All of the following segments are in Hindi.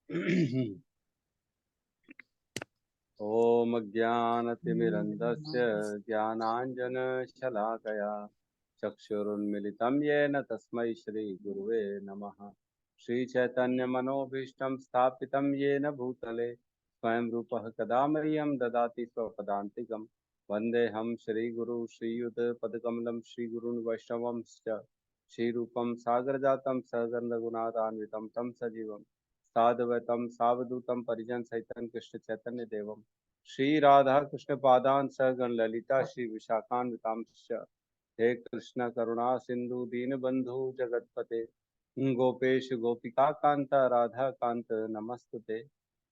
ॐ ज्ञानतिमिरन्धस्य ज्ञानाञ्जनशलाकया चक्षुरुन्मिलितं येन तस्मै श्रीगुरुवे नमः। श्रीचैतन्यमनोभीष्टं स्थापितं येन भूतले स्वयं रूपः कदा मह्यं ददाति स्वपदान्तिकं। वन्देऽहं श्रीगुरु श्रीयुतपदकमलं श्रीगुरून् वैष्णवंश्च श्रीरूपं सागरजातं सहगणरघुनाथान्वितं तं सजीवं साद्वैतं सावधूतं परिजनसहितं कृष्ण चैतन्य देवं श्री राधा कृष्ण पादान सहगण ललिता श्री विशाखान्वितांश्च। हे कृष्ण करुणा सिंधु दीन बंधु जगतपते गोपेश गोपिका कांत राधा कांत नमस्तुते।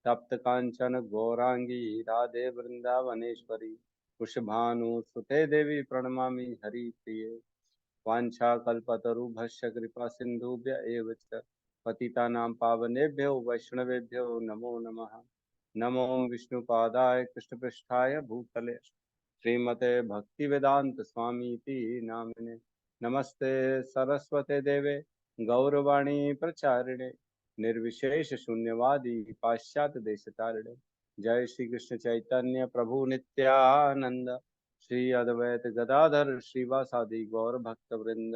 तप्त कांचन गौरांगी राधे वृंदावनेश्वरी वृषभानु सुते देवी प्रणमामि हरिप्रिये। वाञ्छाकल्पतरुभ्यश्च कृपा सिन्धुभ्य एव च पतितानां पावनेभ्यो वैष्णवेभ्यो नमो नमः। नमो विष्णुपादाय कृष्णपृष्ठाय भूतले श्रीमते भक्तिवेदांत स्वामी इति नामिने। नमस्ते सरस्वते देवे गौरवाणी प्रचारिणे निर्विशेष शून्यवादी पाश्चात्य देशतारिणे। जय श्री कृष्ण चैतन्य प्रभु नित्यानंद श्री अद्वैत गदाधर श्रीवासादि गौर भक्त वृंद।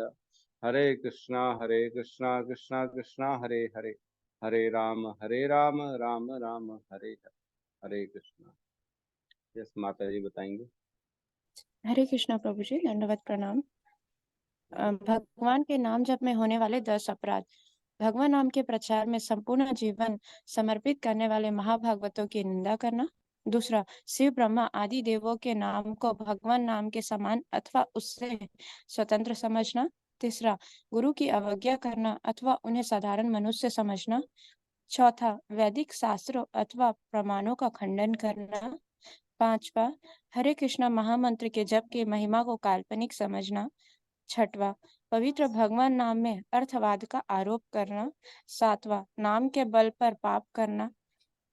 हरे कृष्णा कृष्णा कृष्णा हरे हरे, हरे राम राम राम हरे हरे। हरे कृष्णा। यस माता जी बताएंगे। हरे कृष्णा प्रभु जी, दंडवत प्रणाम। भगवान के नाम जप में होने वाले 10 अपराध। भगवान नाम के प्रचार में संपूर्ण जीवन समर्पित करने वाले महाभागवतों की निंदा करना। दूसरा, शिव ब्रह्मा आदि देवों के नाम को भगवान नाम के समान अथवा उससे स्वतंत्र समझना। तीसरा, गुरु की अवज्ञा करना अथवा उन्हें साधारण मनुष्य समझना। चौथा, वैदिक शास्त्रों अथवा प्रमाणों का खंडन करना। पांचवा, हरे कृष्णा महामंत्र के जप की महिमा को काल्पनिक समझना। छठवां, पवित्र भगवान नाम में अर्थवाद का आरोप करना। सातवां, नाम के बल पर पाप करना।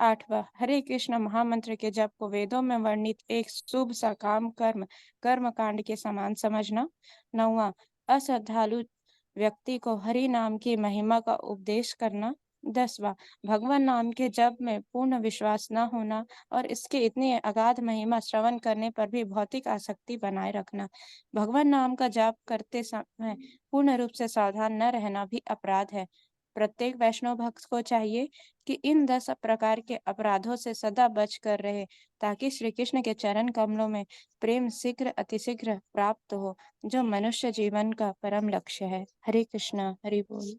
आठवां, हरे कृष्ण महामंत्र के जप को वेदों में वर्णित एक शुभ सकाम कर्म कांड के समान समझना। नौवां, अश्रद्धालु व्यक्ति को हरि नाम की महिमा का उपदेश करना। 10वां, भगवान नाम के जप में पूर्ण विश्वास न होना और इसके इतनी अगाध महिमा श्रवण करने पर भी भौतिक आसक्ति बनाए रखना। भगवान नाम का जाप करते समय पूर्ण रूप से सावधान न रहना भी अपराध है। प्रत्येक वैष्णव भक्त को चाहिए कि इन 10 प्रकार के अपराधों से सदा बच कर रहे, ताकि श्री कृष्ण के चरण कमलों में प्रेम शीघ्र अतिशीघ्र प्राप्त हो, जो मनुष्य जीवन का परम लक्ष्य है। हरे कृष्णा, हरि बोल।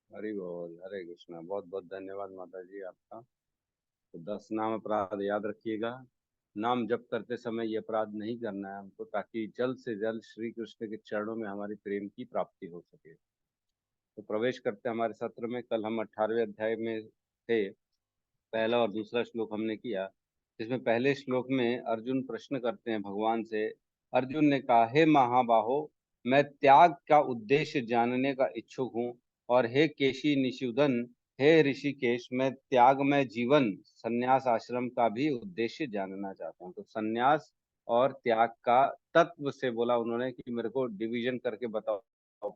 हरि बोल। हरे कृष्णा। बहुत बहुत धन्यवाद माता जी आपका। तो 10 नाम अपराध याद रखिएगा। नाम जप करते समय ये अपराध नहीं करना है हमको, ताकि जल्द से जल्द श्री कृष्ण के चरणों में हमारी प्रेम की प्राप्ति हो सके। तो प्रवेश करते हमारे सत्र में। कल हम 18वें अध्याय में थे। पहला और दूसरा श्लोक हमने किया, जिसमें पहले श्लोक में अर्जुन प्रश्न करते हैं भगवान से। अर्जुन ने कहा, हे महाबाहो, मैं त्याग का उद्देश्य जानने का इच्छुक हूँ। और हे केशी निषूदन, हे ऋषिकेश, मैं त्यागमय जीवन संन्यास आश्रम का भी उद्देश्य जानना चाहता हूँ। तो संन्यास और त्याग का तत्व से बोला उन्होंने कि मेरे को डिवीजन करके बताओ,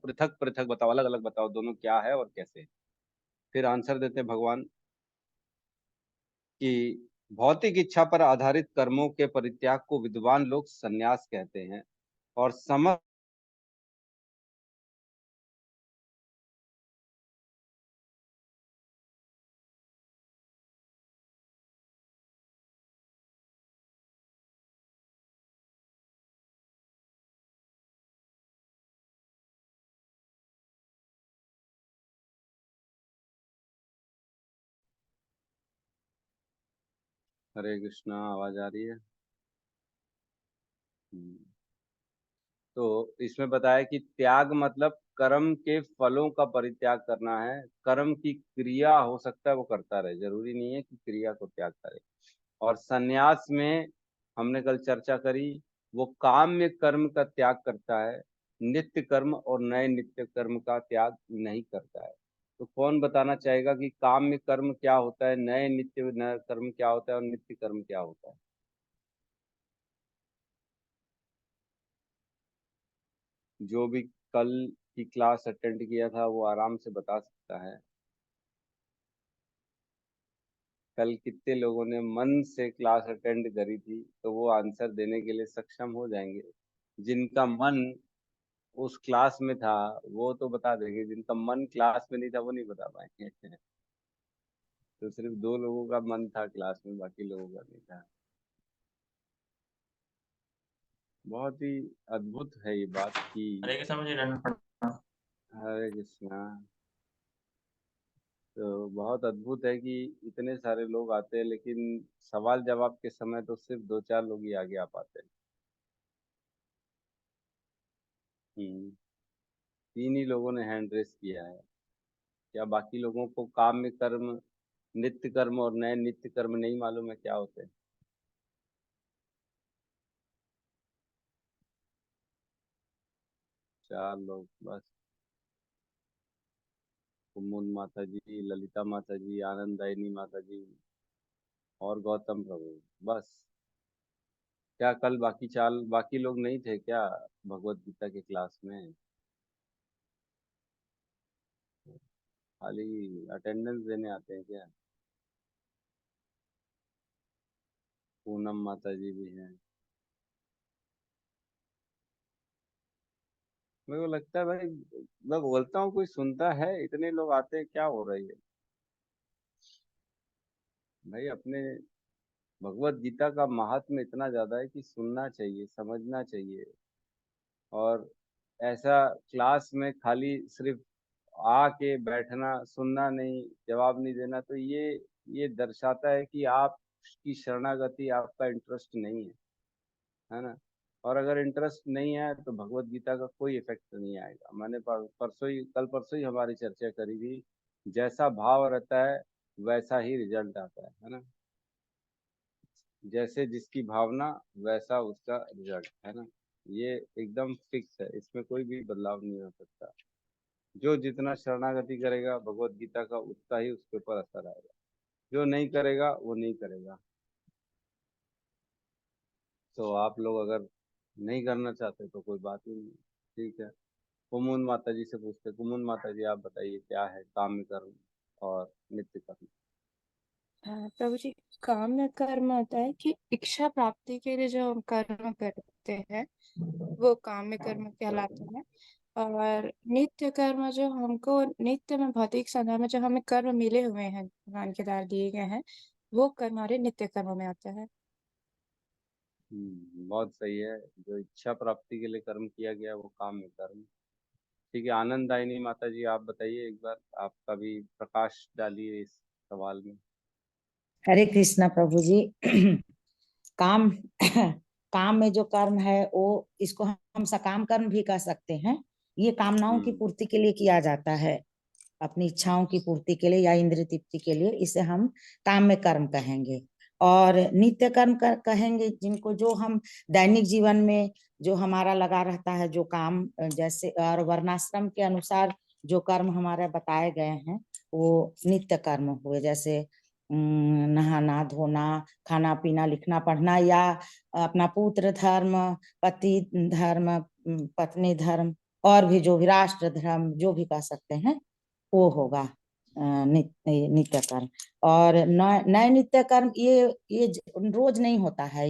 पृथक पृथक बताओ, अलग अलग बताओ, दोनों क्या है और कैसे। फिर आंसर देते हैं भगवान कि भौतिक इच्छा पर आधारित कर्मों के परित्याग को विद्वान लोग संन्यास कहते हैं। और समस्त हरे कृष्णा। आवाज आ रही है? हम्म। तो इसमें बताया कि त्याग मतलब कर्म के फलों का परित्याग करना है। कर्म की क्रिया हो सकता है वो करता रहे, जरूरी नहीं है कि क्रिया को त्याग करे। और संन्यास में हमने कल चर्चा करी, वो काम्य कर्म का त्याग करता है, नित्य कर्म और नए नित्य कर्म का त्याग नहीं करता है। तो कौन बताना चाहेगा कि काम्य कर्म क्या होता है, नए नित्य नए कर्म क्या होता है और नित्य कर्म क्या होता है? जो भी कल की क्लास अटेंड किया था वो आराम से बता सकता है। कल कितने लोगों ने मन से क्लास अटेंड करी थी, तो वो आंसर देने के लिए सक्षम हो जाएंगे। जिनका मन उस क्लास में था वो तो बता देंगे, जिनका मन क्लास में नहीं था वो नहीं बता पाएंगे। तो सिर्फ दो लोगों का मन था क्लास में, बाकी लोगों का नहीं था। बहुत ही अद्भुत है ये बात कि हरे कृष्ण मुझे दंड प्रणाम। हरे कृष्णा। तो बहुत अद्भुत है कि इतने सारे लोग आते हैं, लेकिन सवाल जवाब के समय तो सिर्फ दो चार लोग ही आगे आ पाते हैं। हम्म, तीन ही लोगों ने हैंड रेस किया है। क्या बाकी लोगों को काम्य कर्म, नित्य कर्म और नए नित्य कर्म नहीं मालूम है क्या होते हैं? चार लोग बस। कुमुद माता जी, ललिता माता जी, आनंदायनी माता जी और गौतम प्रभु, बस। क्या कल बाकी लोग नहीं थे क्या भगवत गीता के क्लास में? खाली अटेंडेंस देने आते हैं क्या? पूनम माता जी भी हैं। मेरे को लगता है भाई, मैं बोलता हूँ कोई सुनता है? इतने लोग आते हैं, क्या हो रही है भाई? अपने भगवत गीता का महात्म्य इतना ज्यादा है कि सुनना चाहिए, समझना चाहिए। और ऐसा क्लास में खाली सिर्फ आके बैठना, सुनना नहीं, जवाब नहीं देना, तो ये दर्शाता है कि आपकी शरणागति, आपका इंटरेस्ट नहीं है ना? और अगर इंटरेस्ट नहीं है तो भगवत गीता का कोई इफेक्ट नहीं आएगा। मैंने कल परसों ही हमारी चर्चा करी थी, जैसा भाव रहता है वैसा ही रिजल्ट आता है ना? जैसे जिसकी भावना वैसा उसका रिजल्ट, है ना? ये एकदम फिक्स है, इसमें कोई भी बदलाव नहीं हो सकता। जो जितना शरणागति करेगा भगवत गीता का, उतना ही उसके ऊपर असर आएगा। जो नहीं करेगा वो नहीं करेगा। तो आप लोग अगर नहीं करना चाहते तो कोई बात ही नहीं, ठीक है। कुमुद माता जी से पूछते। कुमुद माता जी, आप बताइए क्या है काम्य कर्म और नित्य कर्म? प्रभु जी, काम्य कर्म होता है कि इच्छा प्राप्ति के लिए जो हम कर्म करते हैं वो काम्य कर्म कहलाता है। और नित्य कर्म जो हमको नित्य में भौतिक संसार में जो हमें कर्म मिले हुए हैं, भगवान के द्वारा दिए गए हैं, वो कर्म हमारे नित्य कर्म में आता है। बहुत सही है। जो इच्छा प्राप्ति के लिए कर्म किया गया वो काम्य कर्म। ठीक है, आनंदायनी माता जी, आप बताइए एक बार, आपका भी प्रकाश डालिए इस सवाल में। हरे कृष्णा प्रभु जी। काम काम में जो कर्म है वो, इसको हम सकाम कर्म भी कह सकते हैं। ये कामनाओं की हम्म। पूर्ति के लिए किया जाता है, अपनी इच्छाओं की पूर्ति के लिए या इंद्रिय तृप्ति के लिए। इसे हम काम में कर्म कहेंगे। और नित्य कर्म कहेंगे जिनको, जो हम दैनिक जीवन में जो हमारा लगा रहता है, जो काम जैसे और वर्णाश्रम के अनुसार जो कर्म हमारे बताए गए हैं वो नित्य कर्म हुए। जैसे नहाना धोना, खाना पीना, लिखना पढ़ना, या अपना पुत्र धर्म, पति धर्म, पत्नी धर्म, और भी जो भी राष्ट्र धर्म जो भी कह सकते हैं वो होगा नित्य कर्म। और नए नित्य कर्म ये रोज नहीं होता है।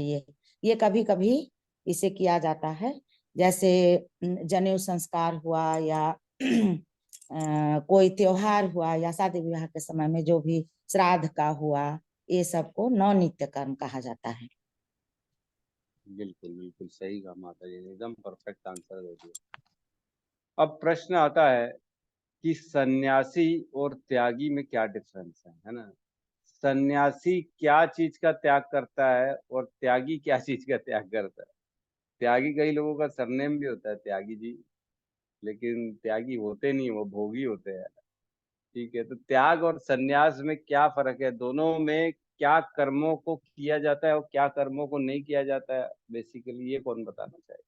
ये कभी कभी इसे किया जाता है। जैसे जनेऊ संस्कार हुआ, या कोई त्योहार हुआ, या शादी विवाह के समय में जो भी श्राद्ध का हुआ, ये सबको नौ नित्य कर्म कहा जाता है। बिल्कुल बिल्कुल सही कहा माता जी ने, एकदम परफेक्ट आंसर दे दिया। अब प्रश्न आता है कि सन्यासी और त्यागी में क्या डिफरेंस है ना? सन्यासी क्या चीज का त्याग करता है और त्यागी क्या चीज का त्याग करता है? त्यागी कई लोगों का सरनेम भी होता है त्यागी जी, लेकिन त्यागी होते नहीं, वो भोगी होते हैं। ठीक है, तो त्याग और सन्यास में क्या फर्क है? दोनों में क्या कर्मों को किया जाता है और क्या कर्मों को नहीं किया जाता है, बेसिकली ये कौन बताना चाहिए?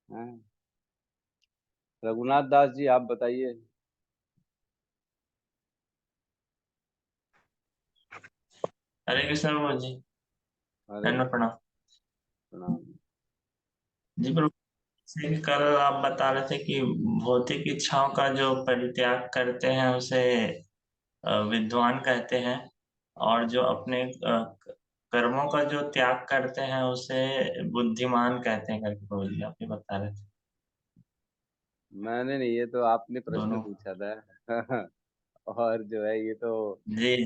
हाँ? रघुनाथ दास जी, आप बताइए। हरे कृष्ण प्रभु जी, अरे दंड प्रणाम। प्रणाम। जी प्रभु, जैसे कल आप बता रहे थे कि भौतिक इच्छाओं का जो परित्याग करते हैं उसे विद्वान कहते हैं, और जो अपने कर्मों का जो त्याग करते हैं उसे बुद्धिमान कहते हैं करके प्रभु जी आप ये बता रहे थे। मैंने नहीं, ये तो आपने प्रश्न दोनों। पूछा था। और जो है ये तो जी।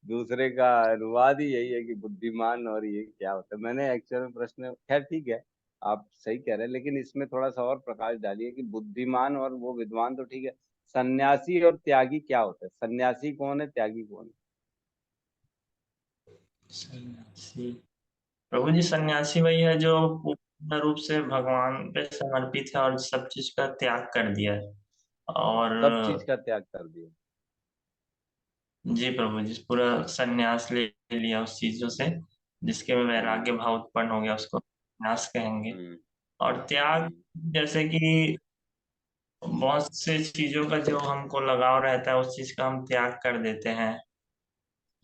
दूसरे का अनुवाद ही यही है कि बुद्धिमान, और ये क्या होता है। मैंने एक्चुअल में प्रश्न, खैर ठीक है, आप सही कह रहे हैं, लेकिन इसमें थोड़ा सा और प्रकाश डालिए कि बुद्धिमान और वो विद्वान तो ठीक है, सन्यासी और त्यागी क्या होता है? सन्यासी कौन है, त्यागी कौन है? सन्यासी, प्रभु जी सन्यासी वही है जो पूर्ण रूप से भगवान पे समर्पित है और सब चीज का त्याग कर दिया है। और सब चीज का त्याग कर दिया। जी प्रभु जी पूरा सन्यास ले लिया उस चीजों से जिसके में वैराग्य भाव उत्पन्न हो गया, उसको सन्यास कहेंगे। हम्म और त्याग, हम्म जैसे कि बहुत से चीजों का जो हमको लगाव रहता है उस चीज का हम त्याग कर देते हैं।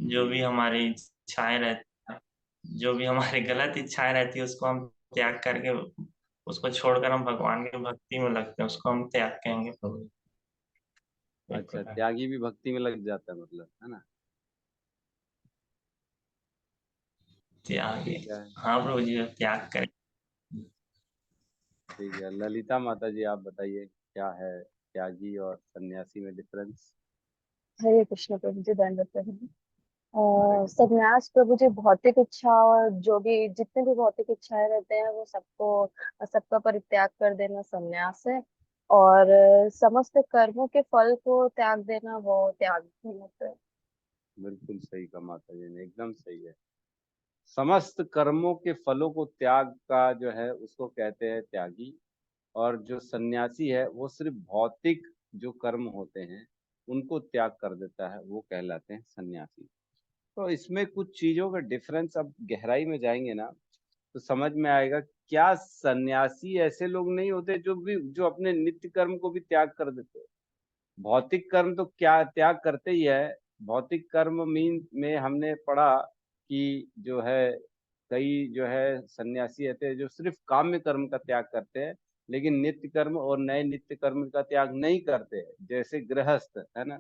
जो भी हमारी इच्छाएं रहती हैं, जो भी हमारी गलत इच्छाएं रहती है उसको हम त्याग करके उसको छोड़कर हम भगवान की भक्ति में लगते हैं, उसको हम त्याग कहेंगे प्रभु। एक अच्छा, प्रकार त्यागी भी भक्ति में लग जाता है, मतलब, है ना? त्याग। ठीक है। हाँ प्रभु जी त्याग करें। ठीक है, ललिता माता जी आप बताइए, क्या है त्यागी और सन्यासी में डिफरेंस? हरे कृष्ण प्रभु जी, दंडवत प्रणाम। हरे कृष्ण। संन्यास प्रभु जी भौतिक इच्छा और जो भी जितने भी भौतिक इच्छाएं रहते हैं वो सबका परित्याग कर देना संन्यास है। और समस्त कर्मों के फल को त्याग देना वो त्याग होता है। बिल्कुल सही कहा माता जी ने, एकदम सही है। समस्त कर्मों के फलों को त्याग का जो है उसको कहते हैं त्यागी। और जो सन्यासी है वो सिर्फ भौतिक जो कर्म होते हैं उनको त्याग कर देता है, वो कहलाते हैं सन्यासी। तो इसमें कुछ चीजों का डिफरेंस, अब गहराई में जाएंगे ना तो समझ में आएगा। क्या सन्यासी ऐसे लोग नहीं होते जो अपने नित्य कर्म को भी त्याग कर देते हैं? भौतिक कर्म तो क्या त्याग करते ही है। भौतिक कर्म मीन में हमने पढ़ा कि जो है कई जो है सन्यासी रहते हैं जो सिर्फ काम्य कर्म का त्याग करते हैं, लेकिन नित्य कर्म और नए नित्य कर्म का त्याग नहीं करते। जैसे गृहस्थ है ना,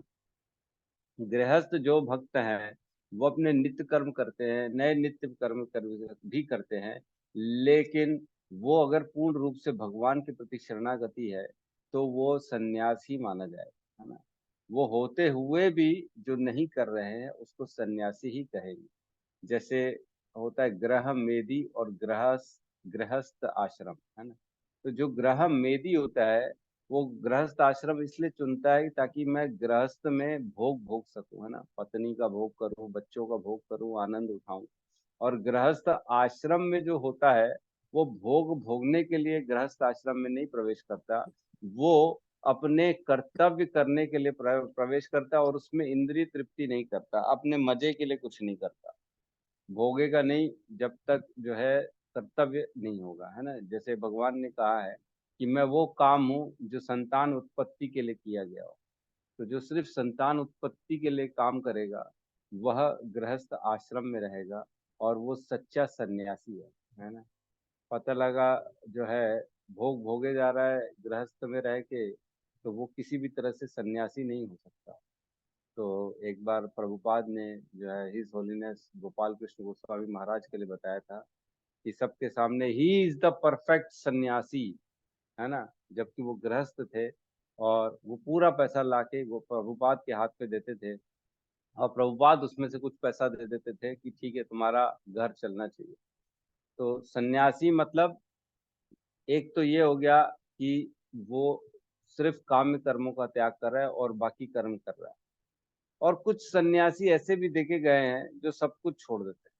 गृहस्थ जो भक्त हैं वो अपने नित्य कर्म करते हैं, नए नित्य कर्म भी करते हैं, लेकिन वो अगर पूर्ण रूप से भगवान के प्रति शरणागति है तो वो सन्यासी माना जाए, है ना? वो होते हुए भी जो नहीं कर रहे हैं उसको सन्यासी ही कहेंगे। जैसे होता है ग्रह मेदी और गृहस्थ, गृहस्थ आश्रम, है ना? तो जो ग्रह मेदी होता है वो गृहस्थ आश्रम इसलिए चुनता है ताकि मैं गृहस्थ में भोग भोग सकूं, है ना, पत्नी का भोग करूं, बच्चों का भोग करूं, आनंद उठाऊं। और गृहस्थ आश्रम में जो होता है वो भोग भोगने के लिए गृहस्थ आश्रम में नहीं प्रवेश करता, वो अपने कर्तव्य करने के लिए प्रवेश करता है, और उसमें इंद्रिय तृप्ति नहीं करता, अपने मजे के लिए कुछ नहीं करता, भोगेगा नहीं जब तक जो है कर्तव्य नहीं होगा, है ना? जैसे भगवान ने कहा है कि मैं वो काम हूँ जो संतान उत्पत्ति के लिए किया गया हो। तो जो सिर्फ संतान उत्पत्ति के लिए काम करेगा वह गृहस्थ आश्रम में रहेगा, और वो सच्चा सन्यासी है ना? पता लगा जो है भोग भोगे जा रहा है गृहस्थ में रह के, तो वो किसी भी तरह से सन्यासी नहीं हो सकता। तो एक बार प्रभुपाद ने जो है हिज होलीनेस गोपाल कृष्ण गोस्वामी महाराज के लिए बताया था कि सबके सामने ही इज द परफेक्ट सन्यासी, है ना? जबकि वो गृहस्थ थे, और वो पूरा पैसा लाके वो प्रभुपाद के हाथ पे देते थे, और प्रभुपाद उसमें से कुछ पैसा दे देते थे कि ठीक है तुम्हारा घर चलना चाहिए। तो सन्यासी मतलब एक तो ये हो गया कि वो सिर्फ काम्य कर्मों का त्याग कर रहा है और बाकी कर्म कर रहा है। और कुछ सन्यासी ऐसे भी देखे गए हैं जो सब कुछ छोड़ देते हैं,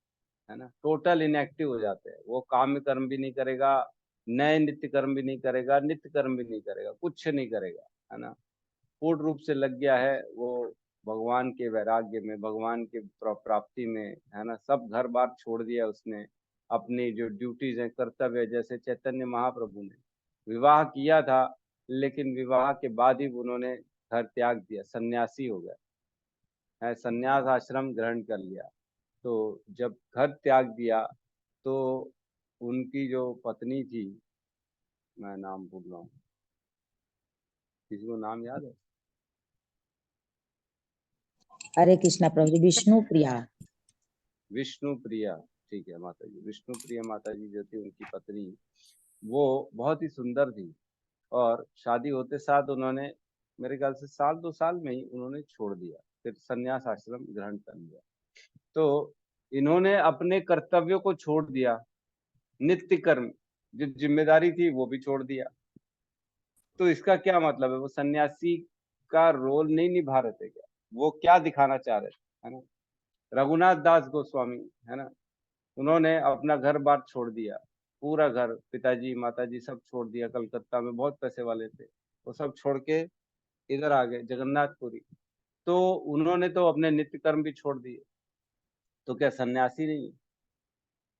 है ना, टोटल इनएक्टिव हो जाते हैं। वो काम्य कर्म भी नहीं करेगा, नए नित्य कर्म भी नहीं करेगा, नित्य कर्म भी नहीं करेगा, कुछ नहीं करेगा, है ना? पूर्ण रूप से लग गया है वो भगवान के वैराग्य में, भगवान के प्राप्ति में, है ना? सब घर बार छोड़ दिया उसने, अपनी जो ड्यूटीज हैं, कर्तव्य है। जैसे चैतन्य महाप्रभु ने विवाह किया था, लेकिन विवाह के बाद ही उन्होंने घर त्याग दिया, सन्यासी हो गए, है, सन्यास आश्रम ग्रहण कर लिया। तो जब घर त्याग दिया तो उनकी जो पत्नी थी मैं नाम भूल रहा हूँ, किसी को नाम याद है? हरे कृष्णा प्रभु जी। विष्णु प्रिया। विष्णु प्रिया, ठीक है माता जी। विष्णु प्रिया माता जी जो थी, उनकी पत्नी, वो बहुत ही सुंदर थी और शादी होते साथ उन्होंने मेरे ख्याल से साल 2 साल में ही उन्होंने छोड़ दिया, फिर संन्यास आश्रम ग्रहण कर लिया। तो इन्होंने अपने कर्तव्यों को छोड़ दिया, नित्य कर्म जो जिम्मेदारी थी वो भी छोड़ दिया। तो इसका क्या मतलब है, वो सन्यासी का रोल नहीं निभा रहे थे क्या? वो क्या दिखाना चाह रहे थे, है ना? रघुनाथ दास गोस्वामी, है ना, उन्होंने अपना घर बार छोड़ दिया, पूरा घर, पिताजी माताजी सब छोड़ दिया। कलकत्ता में बहुत पैसे वाले थे, वो सब छोड़ के इधर आ गए जगन्नाथपुरी। तो उन्होंने तो अपने नित्य कर्म भी छोड़ दिए, तो क्या सन्यासी नहीं है?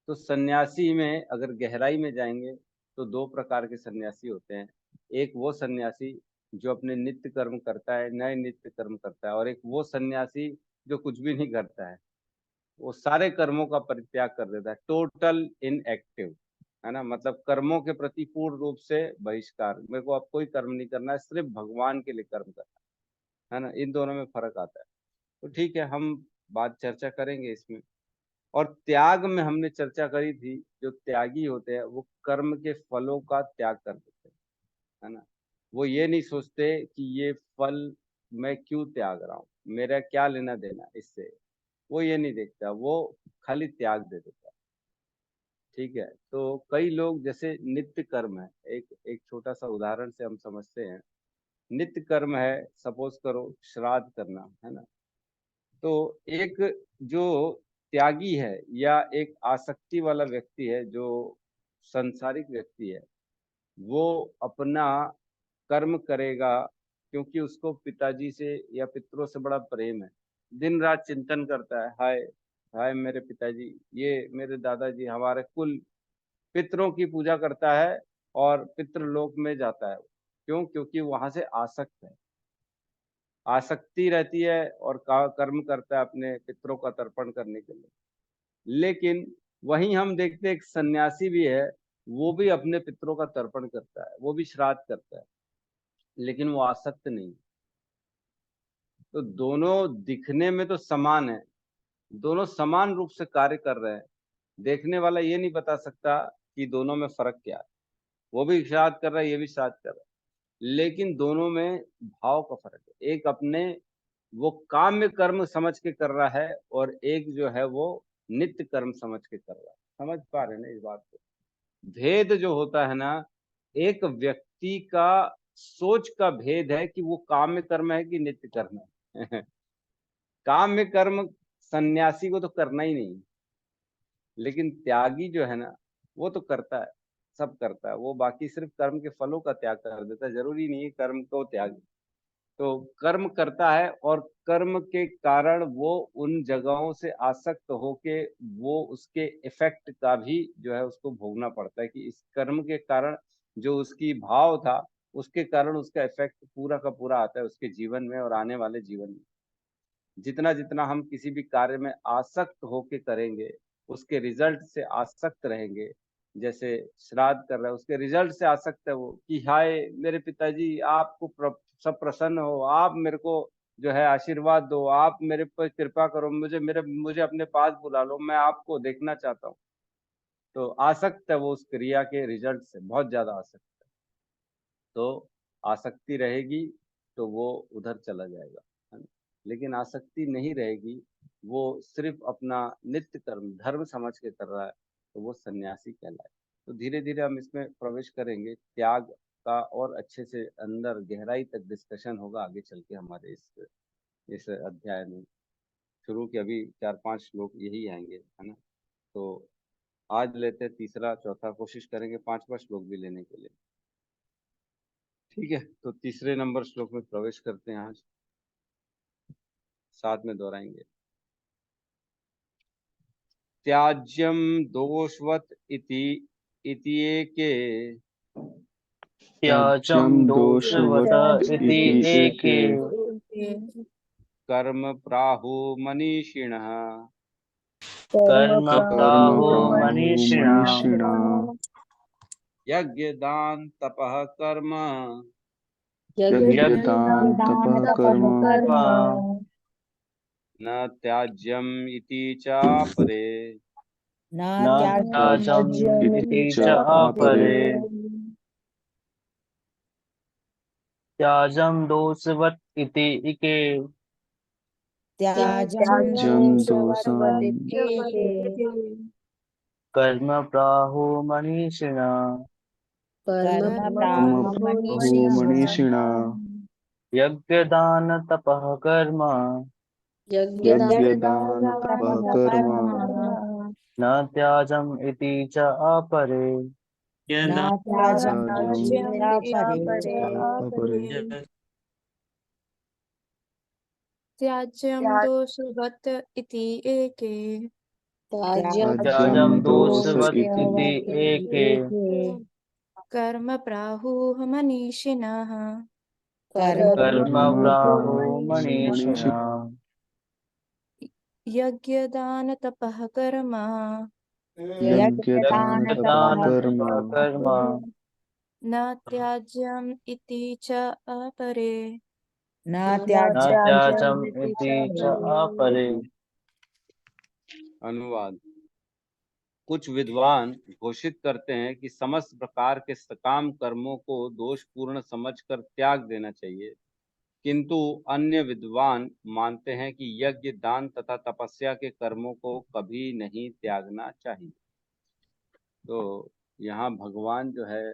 तो सन्यासी में अगर गहराई में जाएंगे तो 2 प्रकार के सन्यासी होते हैं। एक वो सन्यासी जो अपने नित्य कर्म करता है, नए नित्य कर्म करता है, और एक वो सन्यासी जो कुछ भी नहीं करता है, वो सारे कर्मों का परित्याग कर देता है, टोटल इनएक्टिव, है ना, मतलब कर्मों के प्रति पूर्ण रूप से बहिष्कार, मेरे को अब कोई कर्म नहीं करना है, सिर्फ भगवान के लिए कर्म करना है ना। इन दोनों में फर्क आता है। तो ठीक है, हम बात चर्चा करेंगे इसमें। और त्याग में हमने चर्चा करी थी, जो त्यागी होते हैं वो कर्म के फलों का त्याग कर देते हैं, है ना। वो ये नहीं सोचते कि ये फल मैं क्यों त्याग रहा हूँ, मेरा क्या लेना देना इससे, वो ये नहीं देखता, वो खाली त्याग दे देता है। ठीक है, तो कई लोग जैसे नित्य कर्म है, एक एक छोटा सा उदाहरण से हम समझते हैं। नित्य कर्म है, सपोज करो श्राद्ध करना, है ना। तो एक जो त्यागी है या एक आसक्ति वाला व्यक्ति है, जो संसारिक व्यक्ति है, वो अपना कर्म करेगा क्योंकि उसको पिताजी से या पितरों से बड़ा प्रेम है। दिन रात चिंतन करता है, हाय हाय मेरे पिताजी, ये मेरे दादाजी, हमारे कुल पितरों की पूजा करता है और पितृलोक में जाता है। क्यों? क्योंकि वहां से आसक्त है, आसक्ति रहती है और कर्म करता है अपने पितरों का तर्पण करने के लिए। लेकिन वहीं हम देखते हैं एक सन्यासी भी है, वो भी अपने पितरों का तर्पण करता है, वो भी श्राद्ध करता है, लेकिन वो आसक्त नहीं। तो दोनों दिखने में तो समान है, दोनों समान रूप से कार्य कर रहे हैं। देखने वाला ये नहीं बता सकता कि दोनों में फर्क क्या है। वो भी श्राद्ध कर रहा है, ये भी श्राद्ध कर रहा है, लेकिन दोनों में भाव का फर्क है। एक अपने वो काम्य कर्म समझ के कर रहा है और एक जो है वो नित्य कर्म समझ के कर रहा है। समझ पा रहे हैं ना इस बात को? भेद जो होता है ना, एक व्यक्ति का सोच का भेद है कि वो काम्य कर्म है कि नित्य कर्म है। काम्य कर्म सन्यासी को तो करना ही नहीं, लेकिन त्यागी जो है ना, वो तो करता है, सब करता है। वो बाकी सिर्फ कर्म के फलों का त्याग कर देता है, जरूरी नहीं है कर्म को त्याग। तो कर्म करता है और कर्म के कारण वो उन जगहों से आसक्त होके वो उसके इफेक्ट का भी जो है उसको भोगना पड़ता है, कि इस कर्म के कारण जो उसकी भाव था, उसके कारण उसका इफेक्ट पूरा का पूरा आता है उसके जीवन में और आने वाले जीवन में। जितना जितना हम किसी भी कार्य में आसक्त होके करेंगे, उसके रिजल्ट से आसक्त रहेंगे। जैसे श्राद्ध कर रहा है, उसके रिजल्ट से आसक्त है वो, कि हाय मेरे पिताजी, आपको सब प्रसन्न हो, आप मेरे को जो है आशीर्वाद दो, आप मेरे पर कृपा करो, मुझे अपने पास बुला लो, मैं आपको देखना चाहता हूँ। तो आसक्त है वो उस क्रिया के रिजल्ट से, बहुत ज्यादा आसक्त है। तो आसक्ति रहेगी तो वो उधर चला जाएगा, है ना। लेकिन आसक्ति नहीं रहेगी, वो सिर्फ अपना नित्य कर्म धर्म समझ के कर रहा है, तो वो सन्यासी कहलाए। तो धीरे धीरे हम इसमें प्रवेश करेंगे, त्याग का और अच्छे से अंदर गहराई तक डिस्कशन होगा आगे चल के हमारे इस अध्याय में। शुरू के अभी 4-5 श्लोक यही आएंगे, है ना। तो आज लेते हैं तीसरा चौथा, कोशिश करेंगे 5वां श्लोक भी लेने के लिए। ठीक है, तो तीसरे नंबर श्लोक में प्रवेश करते हैं आज, साथ में दोहराएंगे। त्याज्यम दोषवत इति इत्येके त्याजं दोषवत इति एके कर्म प्राहु मनीषिणः कर्म प्राहो मनीषिणाम् यज्ञ दान तपः कर्म यज्ञ दान तपः कर्म न त्याज्यम इति चापरे। न न त्याज्यम त्याज्यम इति च अपरे। त्याजं दोषवत् इति इके। त्याज्यम जं दोषवत् दोषं एके। कर्म प्राहु मनीषिणा कर्म कर्म प्राहुर्मनीषिणः मनीषिणा। यज्ञदान तपः कर्म यज्ञ दान तपः कर्म न त्याजम् इति च अपरे। न त्याज्यम इति अपरे। त्याज्यं दोषवत् इति एके। त्याजं दोषवत् इति एके। कर्म प्राहुः मनीषिणः कर्म प्राहु मनीषिणा। यज्ञदान तपः कर्म यज्ञ दान तपः कर्म कर्म न त्याज्यम् इति च अपरे। न न त्याज्यम त्याजम् इति च अपरे। अनुवाद। कुछ विद्वान घोषित करते हैं कि समस्त प्रकार के सकाम कर्मों को दोषपूर्ण समझकर त्याग देना चाहिए, किंतु अन्य विद्वान मानते हैं कि यज्ञ दान तथा तपस्या के कर्मों को कभी नहीं त्यागना चाहिए। तो यहाँ भगवान जो है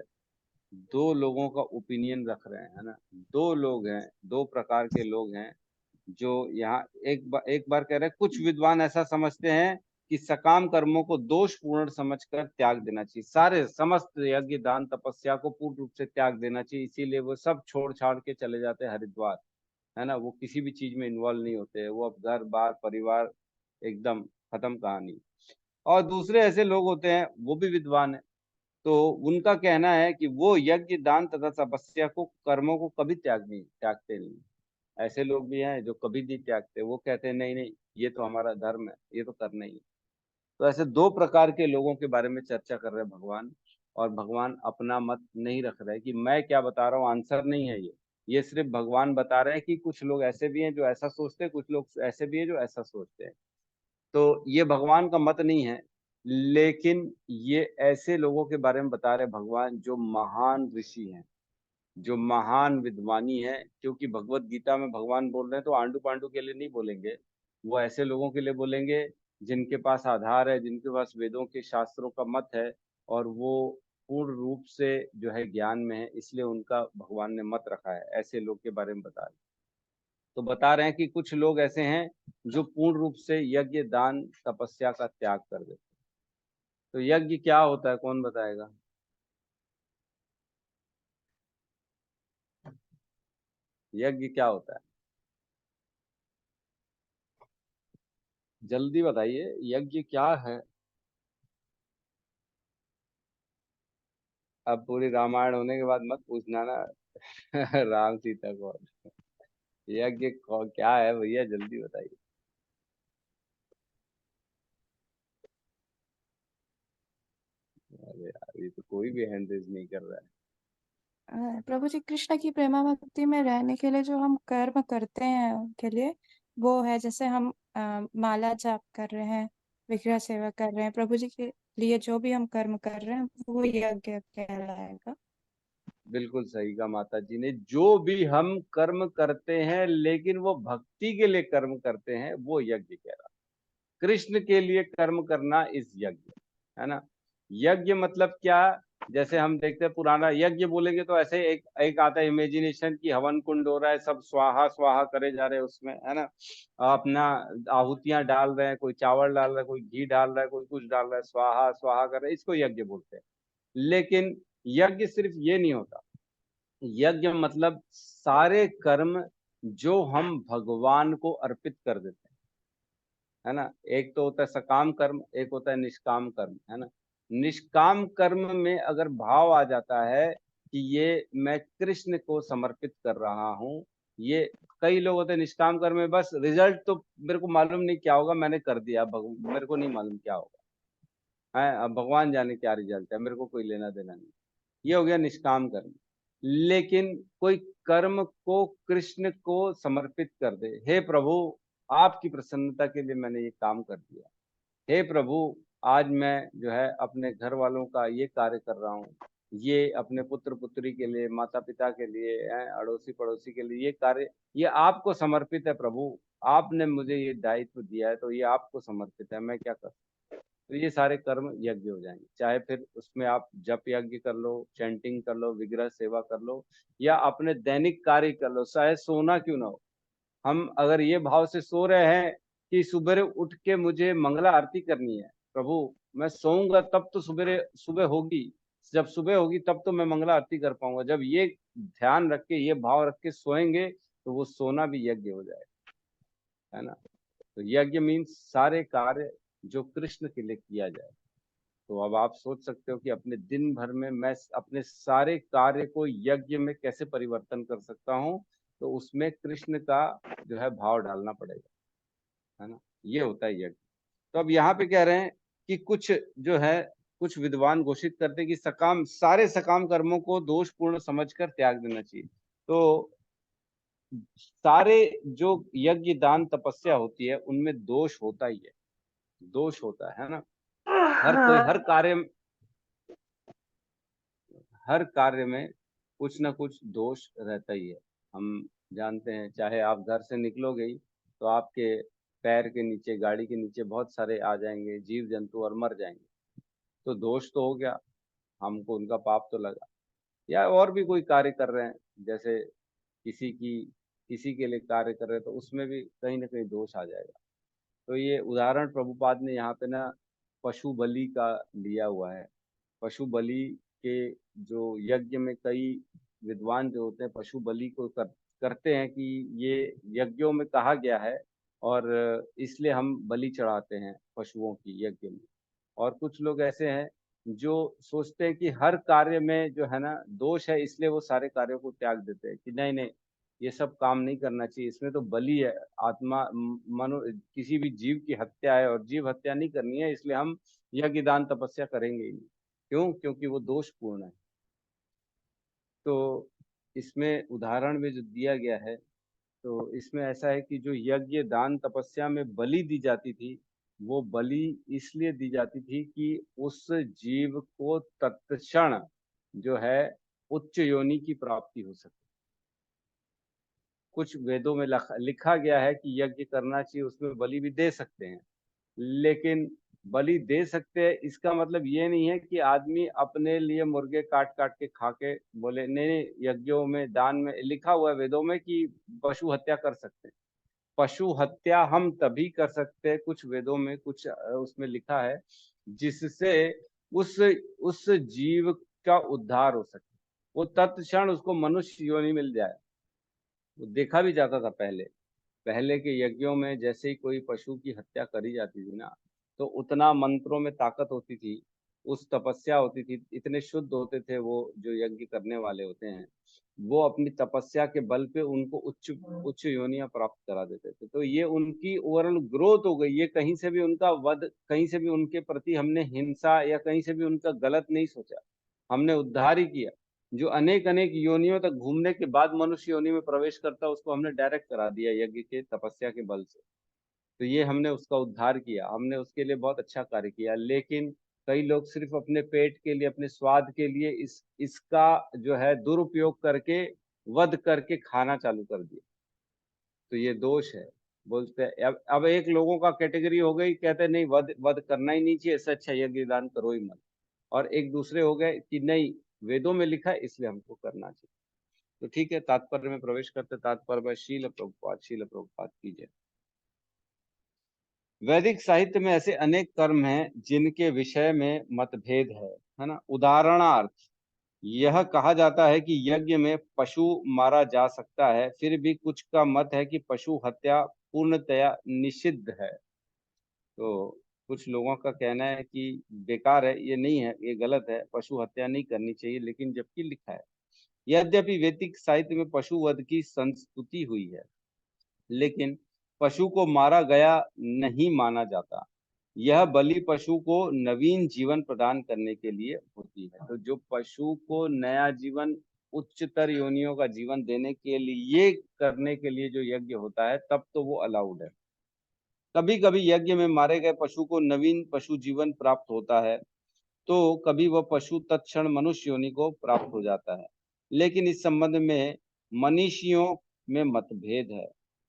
दो लोगों का ओपिनियन रख रहे हैं, है ना। दो लोग हैं, दो प्रकार के लोग हैं जो यहाँ एक बार कह रहे हैं कुछ विद्वान ऐसा समझते हैं कि सकाम कर्मों को दोषपूर्ण समझकर त्याग देना चाहिए, सारे समस्त यज्ञ दान तपस्या को पूर्ण रूप से त्याग देना चाहिए, इसीलिए वो सब छोड़ छाड़ के चले जाते हैं हरिद्वार, है ना। वो किसी भी चीज में इन्वॉल्व नहीं होते, वो अब घर बार परिवार एकदम खत्म कहानी। और दूसरे ऐसे लोग होते हैं, वो भी विद्वान है, तो उनका कहना है कि वो यज्ञ दान तथा तपस्या को कर्मों को कभी त्यागते नहीं। ऐसे लोग भी हैं जो कभी नहीं त्यागते, वो कहते हैं नहीं नहीं ये तो हमारा धर्म है, ये तो करना ही है। तो ऐसे दो प्रकार के लोगों के बारे में चर्चा कर रहे हैं भगवान, और भगवान अपना मत नहीं रख रहे कि मैं क्या बता रहा हूँ आंसर नहीं है ये सिर्फ भगवान बता रहे हैं कि कुछ लोग ऐसे भी हैं जो ऐसा सोचते हैं, कुछ लोग ऐसे भी हैं जो ऐसा सोचते हैं। तो ये भगवान का मत नहीं है, लेकिन ये ऐसे लोगों के बारे में बता रहे हैं भगवान जो महान ऋषि हैं, जो महान विद्वानी है। क्योंकि भगवत गीता में भगवान बोल रहे हैं तो आंडू पांडू के लिए नहीं बोलेंगे, वो ऐसे लोगों के लिए बोलेंगे जिनके पास आधार है, जिनके पास वेदों के शास्त्रों का मत है, और वो पूर्ण रूप से जो है ज्ञान में है, इसलिए उनका भगवान ने मत रखा है। ऐसे लोग के बारे में बता रहे हैं। तो बता रहे हैं कि कुछ लोग ऐसे हैं जो पूर्ण रूप से यज्ञ दान तपस्या का त्याग कर देते हैं। तो यज्ञ क्या होता है, कौन बताएगा? यज्ञ क्या होता है, जल्दी बताइए, यज्ञ क्या है? अब पूरी रामायण होने के बाद मत पूछना ना राम सीता को। यज्ञ क्या है भैया, जल्दी बताइए। अरे यार, ये तो कोई भी हैंड रेज नहीं कर रहा है। प्रभु जी, कृष्ण की प्रेमा भक्ति में रहने के लिए जो हम कर्म करते हैं उनके लिए वो है, जैसे हम माला जाप कर रहे हैं, विग्रह सेवा कर रहे हैं, प्रभु जी के लिए जो भी हम कर्म कर रहे हैं वो यज्ञ कहलाएगा। बिल्कुल सही कहा माता जी ने। जो भी हम कर्म करते हैं लेकिन वो भक्ति के लिए कर्म करते हैं, वो यज्ञ कह रहा। कृष्ण के लिए कर्म करना इस यज्ञ, है ना। यज्ञ मतलब क्या? जैसे हम देखते हैं पुराना यज्ञ बोलेंगे तो ऐसे एक एक आता है इमेजिनेशन की हवन कुंड हो रहा है, सब स्वाहा स्वाहा करे जा रहे हैं उसमें, है ना। अपना आहुतियां डाल रहे हैं, कोई चावल डाल रहा है, कोई घी डाल रहा है, कोई कुछ डाल रहा है, स्वाहा स्वाहा कर रहे हैं, इसको यज्ञ बोलते हैं। लेकिन यज्ञ सिर्फ ये नहीं होता। यज्ञ मतलब सारे कर्म जो हम भगवान को अर्पित कर देते हैं, है ना। एक तो होता है सकाम कर्म, एक होता है निष्काम कर्म, है ना। निष्काम कर्म में अगर भाव आ जाता है कि ये मैं कृष्ण को समर्पित कर रहा हूँ, ये कई लोग होते हैं निष्काम कर्म में बस रिजल्ट तो मेरे को मालूम नहीं क्या होगा, मैंने कर दिया, मेरे को नहीं मालूम क्या होगा, है अब भगवान जाने क्या रिजल्ट है, मेरे को कोई लेना देना नहीं। ये हो गया निष्काम कर्म। लेकिन कोई कर्म को कृष्ण को समर्पित कर दे, हे प्रभु आपकी प्रसन्नता के लिए मैंने ये काम कर दिया, हे प्रभु आज मैं जो है अपने घर वालों का ये कार्य कर रहा हूँ, ये अपने पुत्र पुत्री के लिए, माता पिता के लिए, अड़ोसी पड़ोसी के लिए ये कार्य, ये आपको समर्पित है प्रभु, आपने मुझे ये दायित्व दिया है तो ये आपको समर्पित है, मैं क्या कर। तो ये सारे कर्म यज्ञ हो जाएंगे, चाहे फिर उसमें आप जप यज्ञ कर लो, चैंटिंग कर लो, विग्रह सेवा कर लो, या अपने दैनिक कार्य कर लो, चाहे सोना क्यों ना हो। हम अगर ये भाव से सो रहे हैं कि सुबह उठ के मुझे मंगला आरती करनी है, प्रभु मैं सोऊंगा तब तो सुबह सुबह होगी, जब सुबह होगी तब तो मैं मंगला आरती कर पाऊंगा, जब ये ध्यान रख के ये भाव रख के सोएंगे तो वो सोना भी यज्ञ हो जाएगा, है ना। तो यज्ञ मीन्स सारे कार्य जो कृष्ण के लिए किया जाए। तो अब आप सोच सकते हो कि अपने दिन भर में मैं अपने सारे कार्य को यज्ञ में कैसे परिवर्तन कर सकता हूँ, तो उसमें कृष्ण का जो है भाव डालना पड़ेगा, है ना। ये होता है यज्ञ। तो अब यहाँ पे कह रहे हैं कि कुछ जो है कुछ विद्वान घोषित करते हैं कि सारे सकाम कर्मों को दोषपूर्ण समझकर त्याग देना चाहिए। तो सारे जो यज्ञ दान तपस्या होती है उनमें दोष होता ही है, दोष होता है ना। हर कार्य में कुछ ना कुछ दोष रहता ही है। हम जानते हैं, चाहे आप घर से निकलोगे ही तो आपके पैर के नीचे, गाड़ी के नीचे बहुत सारे आ जाएंगे जीव जंतु और मर जाएंगे, तो दोष तो हो गया, हमको उनका पाप तो लगा। या और भी कोई कार्य कर रहे हैं, जैसे किसी के लिए कार्य कर रहे हैं, तो उसमें भी कहीं ना कहीं दोष आ जाएगा। तो ये उदाहरण प्रभुपाद ने यहाँ पे ना पशु बलि का लिया हुआ है। पशु बलि के जो यज्ञ में कई विद्वान जो होते हैं पशु बलि को करते हैं कि ये यज्ञों में कहा गया है और इसलिए हम बलि चढ़ाते हैं पशुओं की यज्ञ में। और कुछ लोग ऐसे हैं जो सोचते हैं कि हर कार्य में जो है ना दोष है, इसलिए वो सारे कार्यों को त्याग देते हैं कि नहीं नहीं ये सब काम नहीं करना चाहिए, इसमें तो बलि है, आत्मा मनो किसी भी जीव की हत्या है और जीव हत्या नहीं करनी है, इसलिए हम यज्ञ दान तपस्या करेंगे ही नहीं। क्यों? क्योंकि वो दोषपूर्ण है। तो इसमें उदाहरण में जो दिया गया है, तो इसमें ऐसा है कि जो यज्ञ दान तपस्या में बलि दी जाती थी, वो बलि इसलिए दी जाती थी कि उस जीव को तत्क्षण जो है उच्च योनि की प्राप्ति हो सके। कुछ वेदों में लिखा गया है कि यज्ञ करना चाहिए, उसमें बलि भी दे सकते हैं, लेकिन बलि दे सकते हैं इसका मतलब ये नहीं है कि आदमी अपने लिए मुर्गे काट काट के खा के बोले नहीं नहीं, यज्ञों में दान में लिखा हुआ है वेदों में कि पशु हत्या कर सकते हैं। पशु हत्या हम तभी कर सकते हैं, कुछ वेदों में कुछ उसमें लिखा है जिससे उस जीव का उद्धार हो सके, वो तत्क्षण उसको मनुष्य योनि मिल जाए। वो देखा भी जाता था पहले के यज्ञों में, जैसे ही कोई पशु की हत्या करी जाती थी ना, तो उतना मंत्रों में ताकत होती थी, उस तपस्या होती थी, इतने शुद्ध होते थे वो जो यज्ञ करने वाले होते हैं, वो अपनी तपस्या के बल पे उनको उच्च उच्च योनियां प्राप्त करा देते थे। तो ये उनकी ओवरऑल ग्रोथ हो गई, ये कहीं से भी उनका वध, कहीं से भी उनके प्रति हमने हिंसा या कहीं से भी उनका गलत नहीं सोचा, हमने उद्धार ही किया। जो अनेक अनेक योनियों तक घूमने के बाद मनुष्य योनि में प्रवेश करता, उसको हमने डायरेक्ट करा दिया यज्ञ के तपस्या के बल से। तो ये हमने उसका उद्धार किया, हमने उसके लिए बहुत अच्छा कार्य किया। लेकिन कई लोग सिर्फ अपने पेट के लिए, अपने स्वाद के लिए इसका जो है दुरुपयोग करके वध करके खाना चालू कर दिया। तो ये दोष है। बोलते हैं अब एक लोगों का कैटेगरी हो गई, कहते हैं नहीं वध वध करना ही नहीं चाहिए, इससे अच्छा यज्ञ दान करो ही मत। और एक दूसरे हो गए कि नहीं वेदों में लिखा है इसलिए हमको करना चाहिए। तो ठीक है, तात्पर्य में प्रवेश करते। तात्पर्य में शील प्रभुपाद की जय। वैदिक साहित्य में ऐसे अनेक कर्म हैं जिनके विषय में मतभेद है ना। उदाहरणार्थ यह कहा जाता है कि यज्ञ में पशु मारा जा सकता है, फिर भी कुछ का मत है कि पशु हत्या पूर्णतया निषिद्ध है। तो कुछ लोगों का कहना है कि बेकार है, ये नहीं है, ये गलत है, पशु हत्या नहीं करनी चाहिए, लेकिन जबकि लिखा है। यद्यपि वैदिक साहित्य में पशु वध की संस्तुति हुई है, लेकिन पशु को मारा गया नहीं माना जाता। यह बलि पशु को नवीन जीवन प्रदान करने के लिए होती है। तो जो पशु को नया जीवन, उच्चतर योनियों का जीवन देने के लिए करने के लिए जो यज्ञ होता है, तब तो वो अलाउड है। कभी कभी यज्ञ में मारे गए पशु को नवीन पशु जीवन प्राप्त होता है, तो कभी वह पशु तत्क्षण मनुष्य योनि को प्राप्त हो जाता है। लेकिन इस संबंध में मनीषियों में मतभेद है।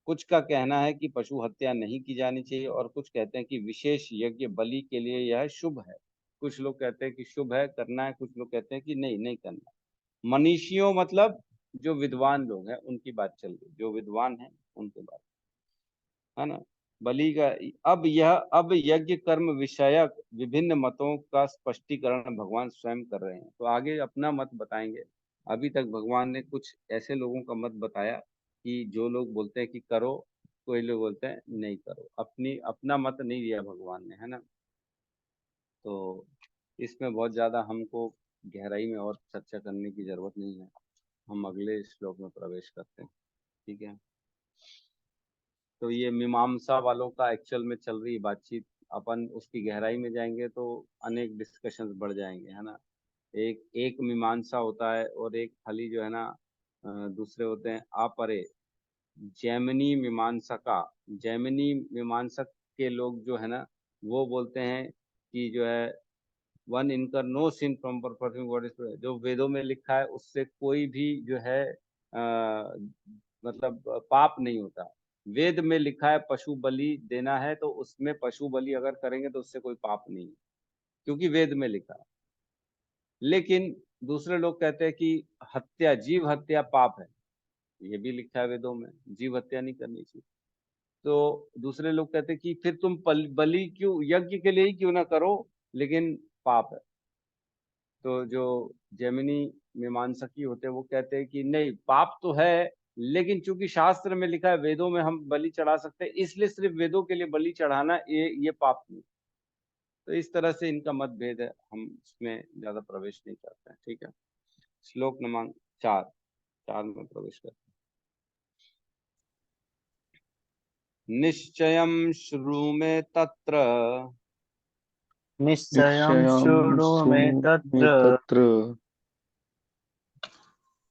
कुछ का कहना है कि पशु हत्या नहीं की जानी चाहिए, और कुछ कहते हैं कि विशेष यज्ञ बलि के लिए यह शुभ है। कुछ लोग कहते हैं कि शुभ है, करना है, कुछ लोग कहते हैं कि नहीं, नहीं करना। मनीषियों मतलब जो विद्वान लोग हैं उनकी बात चल रही, जो विद्वान हैं उनकी बात, है ना। बलि का अब यज्ञ कर्म विषयक विभिन्न मतों का स्पष्टीकरण भगवान स्वयं कर रहे हैं। तो आगे अपना मत बताएंगे। अभी तक भगवान ने कुछ ऐसे लोगों का मत बताया कि जो लोग बोलते हैं कि करो, कोई लोग बोलते हैं नहीं करो। अपना मत नहीं दिया भगवान ने, है ना। तो इसमें बहुत ज्यादा हमको गहराई में और चर्चा करने की जरूरत नहीं है। हम अगले श्लोक में प्रवेश करते हैं, ठीक है। तो ये मीमांसा वालों का एक्चुअल में चल रही बातचीत, अपन उसकी गहराई में जाएंगे तो अनेक डिस्कशंस बढ़ जाएंगे, है ना। एक मीमांसा होता है, और एक खाली जो है ना दूसरे होते हैं अपरे जैमिनी मीमांसका। जैमिनी मीमांसक के लोग जो है ना, वो बोलते हैं कि जो है one incur no sin from performing what is, जो वेदों में लिखा है उससे कोई भी जो है मतलब पाप नहीं होता। वेद में लिखा है पशु बलि देना है, तो उसमें पशु बलि अगर करेंगे तो उससे कोई पाप नहीं है, क्योंकि वेद में लिखा है। लेकिन दूसरे लोग कहते हैं कि हत्या, जीव हत्या पाप है, ये भी लिखा है वेदों में, जीव हत्या नहीं करनी चाहिए। तो दूसरे लोग कहते हैं कि फिर तुम बलि क्यों, यज्ञ के लिए ही क्यों ना करो, लेकिन पाप है। तो जो जैमिनी मीमांसकी होते हैं वो कहते हैं कि नहीं, पाप तो है, लेकिन चूंकि शास्त्र में लिखा है, वेदों में हम बलि चढ़ा सकते हैं, इसलिए सिर्फ वेदों के लिए बलि चढ़ाना ये पाप नहीं। तो इस तरह से इनका मतभेद है, हम इसमें ज्यादा प्रवेश नहीं करते हैं, ठीक है। श्लोक नंबर 4 में प्रवेश करते हैं। निश्चयं शृणु मे तत्र निश्चयं शृणु मे तत्र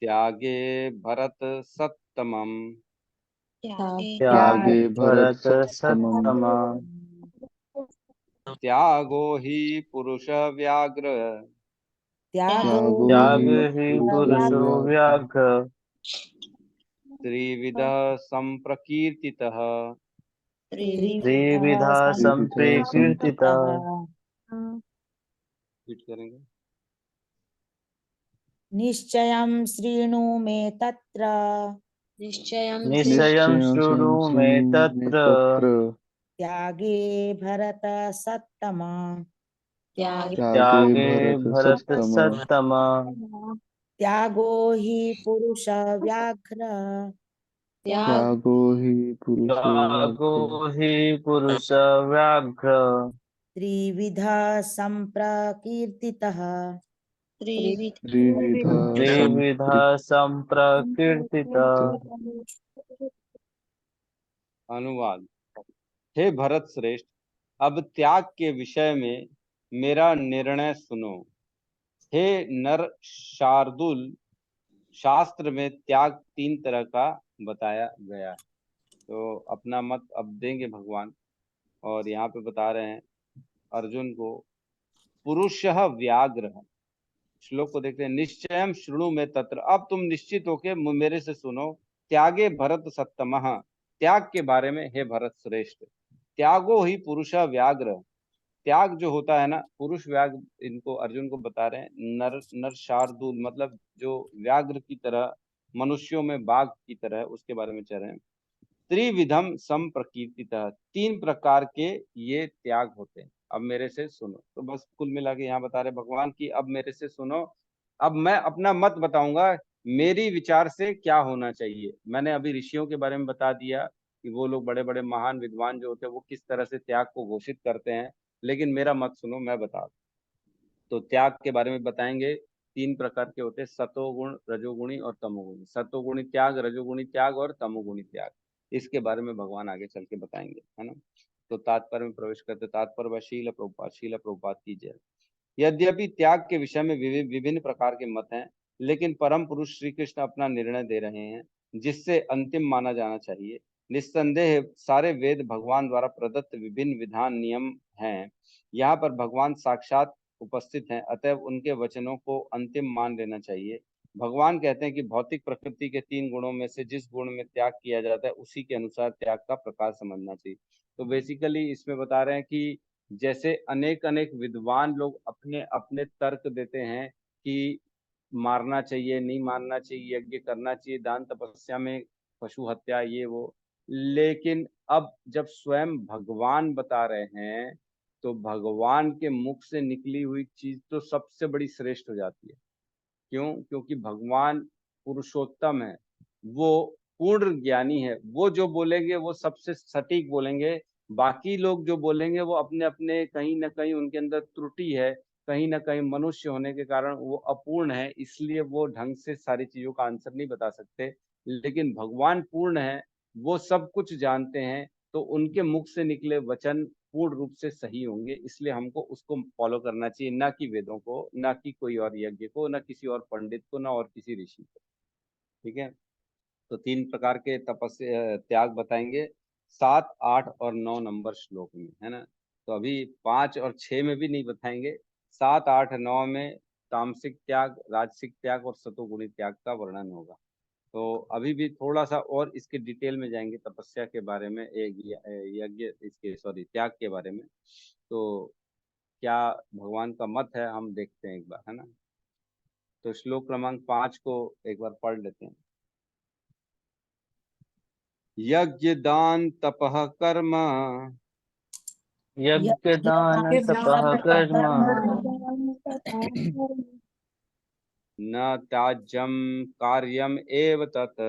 त्यागे भरत सत्तमम् त्यागे भरत सत्तमम् त्यागो हि पुरुष व्याघ्र त्यागो त्याग हि पुरुषो व्याघ्र त्रिविधः संप्रकीर्तितः। त्रिविधा संप्रकीर्तितः। रिपीट करेंगे। निश्चयं शृणु मे तत्र निश्चयं शृणु मे तत्र त्यागे भरत सत्तमा त्यागे भरत सत्तमा त्यागो हि पुरुष व्याघ्र त्यागो हि पुरुषो त्यागो व्याघ्र हि पुरुष व्याघ्र त्रिविधा संप्रकीर्तितः त्रिविधा संप्रकीर्तितः। अनुवाद। हे भरत श्रेष्ठ, अब त्याग के विषय में मेरा निर्णय सुनो। हे नर शार्दुल, शास्त्र में त्याग 3 तरह का बताया गया है। तो अपना मत अब देंगे भगवान, और यहाँ पे बता रहे हैं अर्जुन को पुरुषः व्याघ्र। श्लोक को देखते हैं। निश्चयं शृणु मे तत्र, अब तुम निश्चित होके मेरे से सुनो। त्यागे भरत सत्तमः, त्याग के बारे में हे भरत श्रेष्ठ। त्यागो ही पुरुष व्याघ्र, त्याग जो होता है ना, पुरुष व्याघ्र, इनको अर्जुन को बता रहे हैं। नर शार्दूल मतलब जो व्याघ्र की तरह, मनुष्यों में बाघ की तरह, उसके बारे में चल रहे हैं। त्रिविधम संप्रकीर्तितः, 3 प्रकार के ये त्याग होते हैं। अब मेरे से सुनो। तो बस कुल मिला के यहाँ बता रहे भगवान की अब मेरे से सुनो। अब मैं अपना मत बताऊंगा, मेरी विचार से क्या होना चाहिए। मैंने अभी ऋषियों के बारे में बता दिया कि वो लोग बड़े बड़े महान विद्वान जो होते हैं वो किस तरह से त्याग को घोषित करते हैं, लेकिन मेरा मत सुनो, मैं बता दूं। तो त्याग के बारे में बताएंगे। 3 प्रकार के होते हैं, सतोगुण, रजोगुणी और तमोगुणी। सतोगुणी त्याग, रजोगुणी त्याग और तमोगुणी त्याग। इसके बारे में भगवान आगे चल के बताएंगे, है ना। तो तात्पर्य में प्रवेश करते। तात्पर्य व शील प्रभुपाद की जय। यद्यपि त्याग के विषय में विभिन्न प्रकार के मत हैं, लेकिन परम पुरुष श्री कृष्ण अपना निर्णय दे रहे हैं जिससे अंतिम माना जाना चाहिए। निस्संदेह सारे वेद भगवान द्वारा प्रदत्त विभिन्न विधान नियम हैं। यहाँ पर भगवान साक्षात उपस्थित हैं, अतएव उनके वचनों को अंतिम मान लेना चाहिए। भगवान कहते हैं कि भौतिक प्रकृति के 3 गुणों में से जिस गुण में त्याग किया जाता है उसी के अनुसार त्याग का प्रकार समझना चाहिए। तो बेसिकली इसमें बता रहे हैं कि जैसे अनेक अनेक विद्वान लोग अपने अपने तर्क देते हैं कि मारना चाहिए, नहीं मारना चाहिए, यज्ञ करना चाहिए, दान तपस्या में पशु हत्या, ये वो, लेकिन अब जब स्वयं भगवान बता रहे हैं तो भगवान के मुख से निकली हुई चीज तो सबसे बड़ी श्रेष्ठ हो जाती है। क्यों? क्योंकि भगवान पुरुषोत्तम है, वो पूर्ण ज्ञानी है, वो जो बोलेंगे वो सबसे सटीक बोलेंगे। बाकी लोग जो बोलेंगे वो अपने अपने कहीं ना कहीं उनके अंदर त्रुटि है, कहीं ना कहीं मनुष्य होने के कारण वो अपूर्ण है, इसलिए वो ढंग से सारी चीजों का आंसर नहीं बता सकते। लेकिन भगवान पूर्ण है, वो सब कुछ जानते हैं, तो उनके मुख से निकले वचन पूर्ण रूप से सही होंगे, इसलिए हमको उसको फॉलो करना चाहिए, ना कि वेदों को, ना कि कोई और यज्ञ को, ना किसी और पंडित को, ना और किसी ऋषि को। ठीक है, तो 3 प्रकार के तपस्या त्याग बताएंगे 7, 8 और 9 नंबर श्लोक में, है ना। तो अभी 5 और 6 में भी नहीं बताएंगे, 7, 8, 9 में तामसिक त्याग, राजसिक त्याग और सतोगुणी त्याग का वर्णन होगा। तो अभी भी थोड़ा सा और इसके डिटेल में जाएंगे तपस्या के बारे में, यज्ञ इसके सॉरी त्याग के बारे में। तो क्या भगवान का मत है हम देखते हैं एक बार, है ना। तो श्लोक क्रमांक 5 को एक बार पढ़ लेते हैं। यज्ञ दान तपः कर्म यज्ञ दान तपः कर्म न त्याज्यम कार्यम एव तत्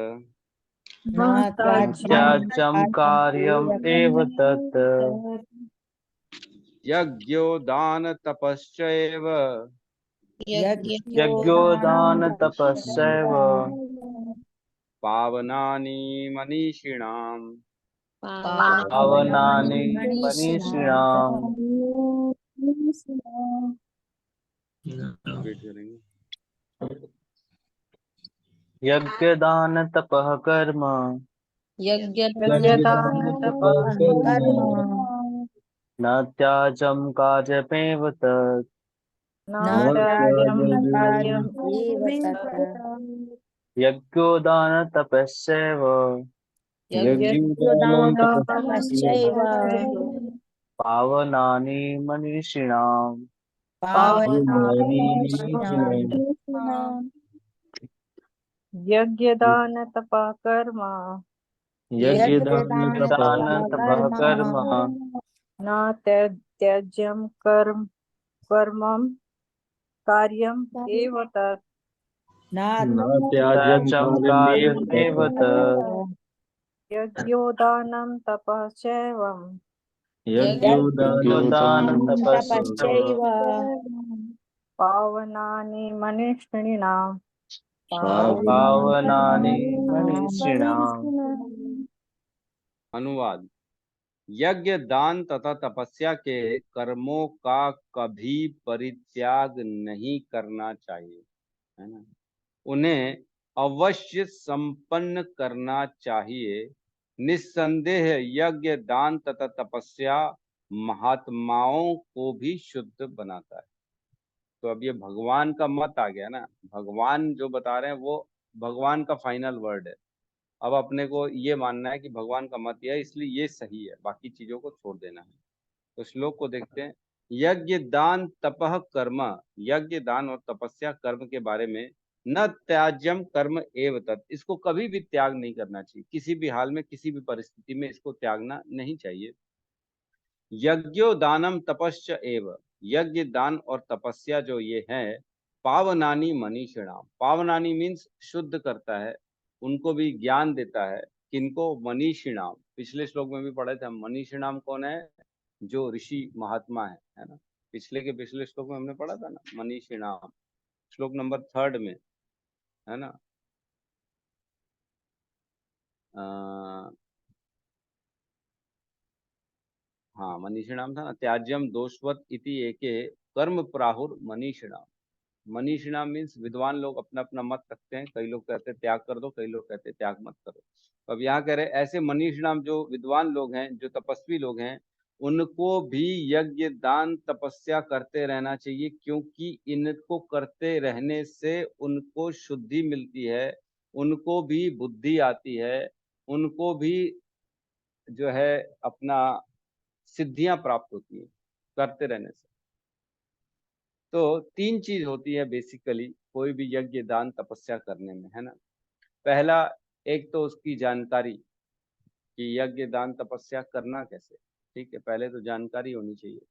न त्याज्यम कार्यम एव तत् यज्ञो दान तपश्चैव यज्ञो दान तपस्यैव पावनानि मनीषिणाम्। पावनानि मनीषिणाम्। रिपीट करेंगे। यज्ञ दान तपः कर्म न त्याजं कार्यमेव तत् यज्ञो दान तपस्यैव पावनानि मनीषिणाम्। यज्ञदान तपः कर्म यज्ञ दान तपः कर्म न त्याज्यं कर्मं कार्यम् एव तत् न त्याज्यं कार्यमेव तत् यज्ञोदानं तपश्चैव यज्ञो दान तपस्यैव पावनानि मनीषिणाम्। पावनानि मनीषिणाम्। अनुवाद। यज्ञ दान तथा तपस्या के कर्मों का कभी परित्याग नहीं करना चाहिए, है ना। उन्हें अवश्य संपन्न करना चाहिए। निस्संदेह यज्ञ दान तथा तपस्या महात्माओं को भी शुद्ध बनाता है। तो अब ये भगवान का मत आ गया ना, भगवान जो बता रहे हैं वो भगवान का फाइनल वर्ड है। अब अपने को ये मानना है कि भगवान का मत यह है इसलिए ये सही है, बाकी चीजों को छोड़ देना है। तो श्लोक को देखते हैं। यज्ञ दान तपः कर्म, यज्ञ दान और तपस्या कर्म के बारे में, न त्याज्यम कर्म एव तत्, इसको कभी भी त्याग नहीं करना चाहिए, किसी भी हाल में किसी भी परिस्थिति में इसको त्यागना नहीं चाहिए। यज्ञो दानम तपश्च एव, यज्ञ दान और तपस्या जो ये है, पावनानी मनीषिणाम, पावनानी मीन्स शुद्ध करता है, उनको भी ज्ञान देता है। किनको? मनीषिणाम। पिछले श्लोक में भी पढ़े थे हम, मनीषिणाम कौन है? जो ऋषि महात्मा है ना। पिछले के पिछले श्लोक में हमने पढ़ा था ना, मनीषिणाम, श्लोक नंबर 3 में, है ना। हाँ मनीषिणाम था ना, त्याज्यम दोषवत इति एके कर्म प्राहुर मनीषिणाम। मनीषिणाम मीन्स विद्वान लोग अपना अपना मत रखते हैं, कई लोग कहते हैं त्याग कर दो, कई लोग कहते हैं त्याग मत करो। तो अब यहाँ कह रहे ऐसे मनीषिणाम जो विद्वान लोग हैं, जो तपस्वी लोग हैं, उनको भी यज्ञ दान तपस्या करते रहना चाहिए, क्योंकि इनको करते रहने से उनको शुद्धि मिलती है, उनको भी बुद्धि आती है, उनको भी जो है अपना सिद्धियां प्राप्त होती है करते रहने से। तो तीन चीज होती है बेसिकली कोई भी यज्ञ दान तपस्या करने में, है ना। पहला, एक तो उसकी जानकारी कि यज्ञ दान तपस्या करना कैसे, ठीक है, पहले तो जानकारी होनी चाहिए।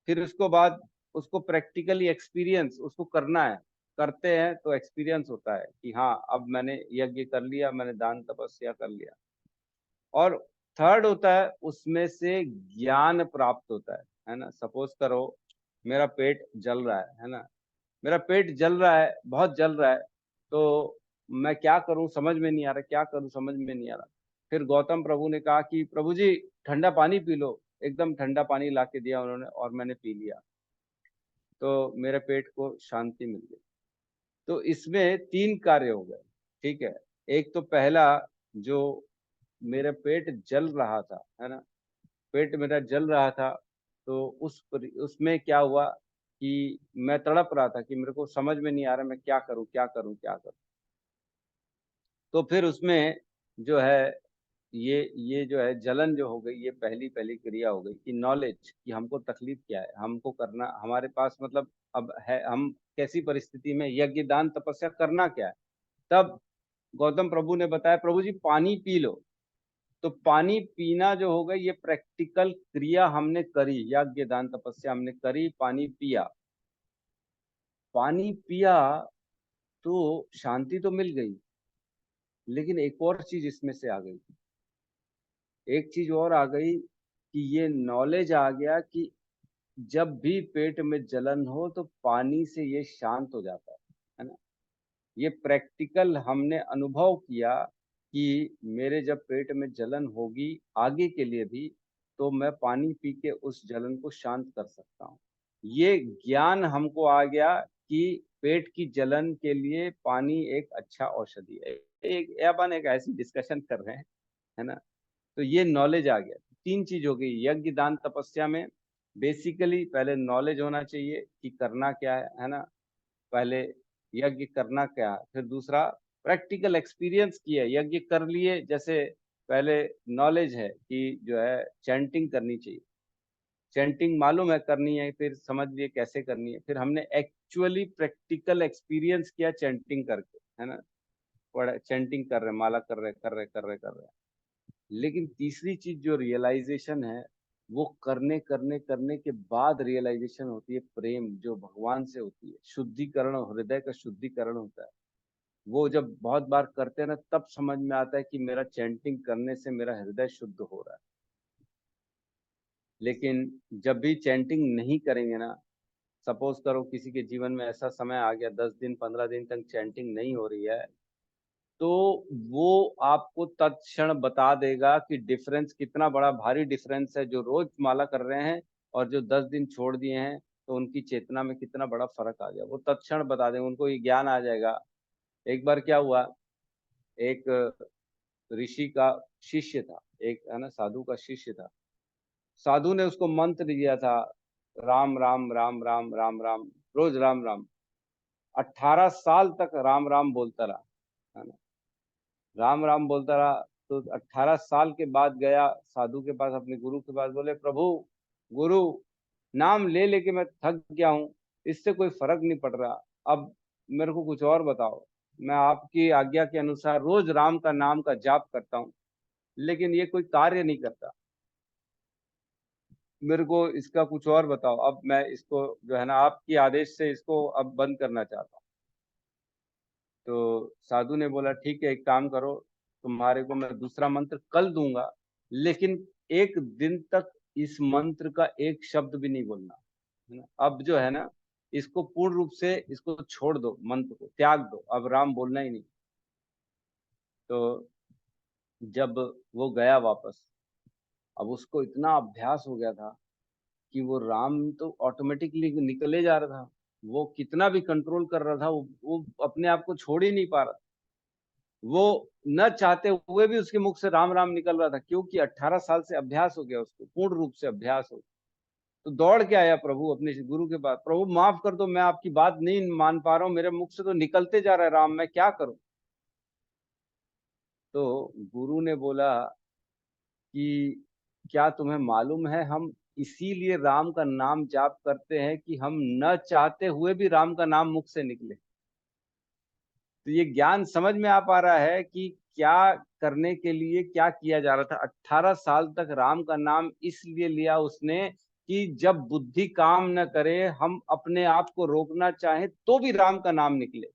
फिर उसको बाद उसको प्रैक्टिकली एक्सपीरियंस, उसको करना है, करते हैं तो एक्सपीरियंस होता है कि हाँ अब मैंने यज्ञ कर लिया, मैंने दान तपस्या कर लिया। और थर्ड होता है उसमें से ज्ञान प्राप्त होता है ना। सपोज करो मेरा पेट जल रहा है ना, मेरा पेट जल रहा है, बहुत जल रहा है, तो मैं क्या करूं समझ में नहीं आ रहा, क्या करूं समझ में नहीं आ रहा। फिर गौतम प्रभु ने कहा कि प्रभु जी ठंडा पानी पी लो, एकदम ठंडा पानी ला के दिया उन्होंने और मैंने पी लिया, तो मेरे पेट को शांति मिल गई। तो इसमें तीन कार्य हो गए, ठीक है। एक तो पहला, जो मेरा पेट जल रहा था, है ना, पेट मेरा जल रहा था, तो उसमें क्या हुआ कि मैं तड़प रहा था कि मेरे को समझ में नहीं आ रहा मैं क्या करूं क्या करूं क्या करूं। तो फिर उसमें जो है ये जो है जलन जो हो गई, ये पहली पहली क्रिया हो गई कि नॉलेज कि हमको तकलीफ क्या है, हमको करना, हमारे पास मतलब अब है, हम कैसी परिस्थिति में यज्ञ दान तपस्या करना क्या है। तब गौतम प्रभु ने बताया प्रभु जी पानी पी लो। तो पानी पीना जो होगा ये प्रैक्टिकल क्रिया हमने करी, यज्ञ दान तपस्या हमने करी, पानी पिया। पानी पिया तो शांति तो मिल गई, लेकिन एक और चीज इसमें से आ गई, एक चीज और आ गई कि ये नॉलेज आ गया कि जब भी पेट में जलन हो तो पानी से ये शांत हो जाता है ना। ये प्रैक्टिकल हमने अनुभव किया कि मेरे जब पेट में जलन होगी आगे के लिए भी, तो मैं पानी पी के उस जलन को शांत कर सकता हूँ। ये ज्ञान हमको आ गया कि पेट की जलन के लिए पानी एक अच्छा औषधि है। एक अपन एक ऐसी डिस्कशन कर रहे हैं, है ना। तो ये नॉलेज आ गया। तीन चीज हो गई यज्ञ दान तपस्या में। बेसिकली पहले नॉलेज होना चाहिए कि करना क्या है ना, पहले यज्ञ करना क्या है। फिर दूसरा प्रैक्टिकल एक्सपीरियंस किया, यज्ञ कर लिए, जैसे पहले नॉलेज है कि जो है चैंटिंग करनी चाहिए, चैंटिंग मालूम है करनी है, फिर समझ लिए कैसे करनी है, फिर हमने एक्चुअली प्रैक्टिकल एक्सपीरियंस किया चैंटिंग करके, है ना, पढ़ा चैंटिंग कर रहे, माला कर रहे कर रहे कर रहे कर रहे। लेकिन तीसरी चीज जो रियलाइजेशन है, वो करने करने करने के बाद रियलाइजेशन होती है, प्रेम जो भगवान से होती है, शुद्धिकरण, हृदय का शुद्धिकरण होता है। वो जब बहुत बार करते हैं ना, तब समझ में आता है कि मेरा चैंटिंग करने से मेरा हृदय शुद्ध हो रहा है। लेकिन जब भी चैंटिंग नहीं करेंगे ना, सपोज करो किसी के जीवन में ऐसा समय आ गया 10 दिन 15 दिन तक चैंटिंग नहीं हो रही है, तो वो आपको तत्क्षण बता देगा कि डिफरेंस कितना बड़ा भारी डिफरेंस है, जो रोज माला कर रहे हैं और जो 10 दिन छोड़ दिए हैं, तो उनकी चेतना में कितना बड़ा फर्क आ गया, वो तत्क्षण बता देंगे, उनको ये ज्ञान आ जाएगा। एक बार क्या हुआ, एक ऋषि का शिष्य था, एक है ना साधु का शिष्य था। साधु ने उसको मंत्र दिया था, राम राम राम राम राम राम, रोज राम राम। 18 साल तक राम राम बोलता रहा, है ना, राम राम बोलता रहा। तो 18 साल के बाद गया साधु के पास, अपने गुरु के पास, बोले प्रभु गुरु, नाम ले लेके मैं थक गया हूँ, इससे कोई फर्क नहीं पड़ रहा, अब मेरे को कुछ और बताओ। मैं आपकी आज्ञा के अनुसार रोज राम का नाम का जाप करता हूँ, लेकिन ये कोई कार्य नहीं करता, मेरे को इसका कुछ और बताओ। अब मैं इसको जो है ना आपकी आदेश से इसको अब बंद करना चाहता हूँ। तो साधु ने बोला ठीक है, एक काम करो, तुम्हारे को मैं दूसरा मंत्र कल दूंगा, लेकिन एक दिन तक इस मंत्र का एक शब्द भी नहीं बोलना, है ना। अब जो है ना इसको पूर्ण रूप से इसको छोड़ दो, मंत्र को त्याग दो, अब राम बोलना ही नहीं। तो जब वो गया वापस, अब उसको इतना अभ्यास हो गया था कि वो राम तो ऑटोमेटिकली निकले जा रहा था, वो कितना भी कंट्रोल कर रहा था, वो अपने आप को छोड़ ही नहीं पा रहा। वो न चाहते हुए भी उसके मुख से राम राम निकल रहा था, क्योंकि 18 साल से अभ्यास हो गया, उसको पूर्ण रूप से अभ्यास हो। तो दौड़ के आया प्रभु अपने गुरु के पास, प्रभु माफ कर दो, मैं आपकी बात नहीं मान पा रहा हूँ, मेरे मुख से तो निकलते जा रहा है राम, मैं क्या करूं। तो गुरु ने बोला कि क्या तुम्हें मालूम है, हम इसीलिए राम का नाम जाप करते हैं कि हम न चाहते हुए भी राम का नाम मुख से निकले। तो ये ज्ञान समझ में आ पा रहा है कि क्या करने के लिए क्या किया जा रहा था। 18 साल तक राम का नाम इसलिए लिया उसने कि जब बुद्धि काम न करे, हम अपने आप को रोकना चाहें तो भी राम का नाम निकले।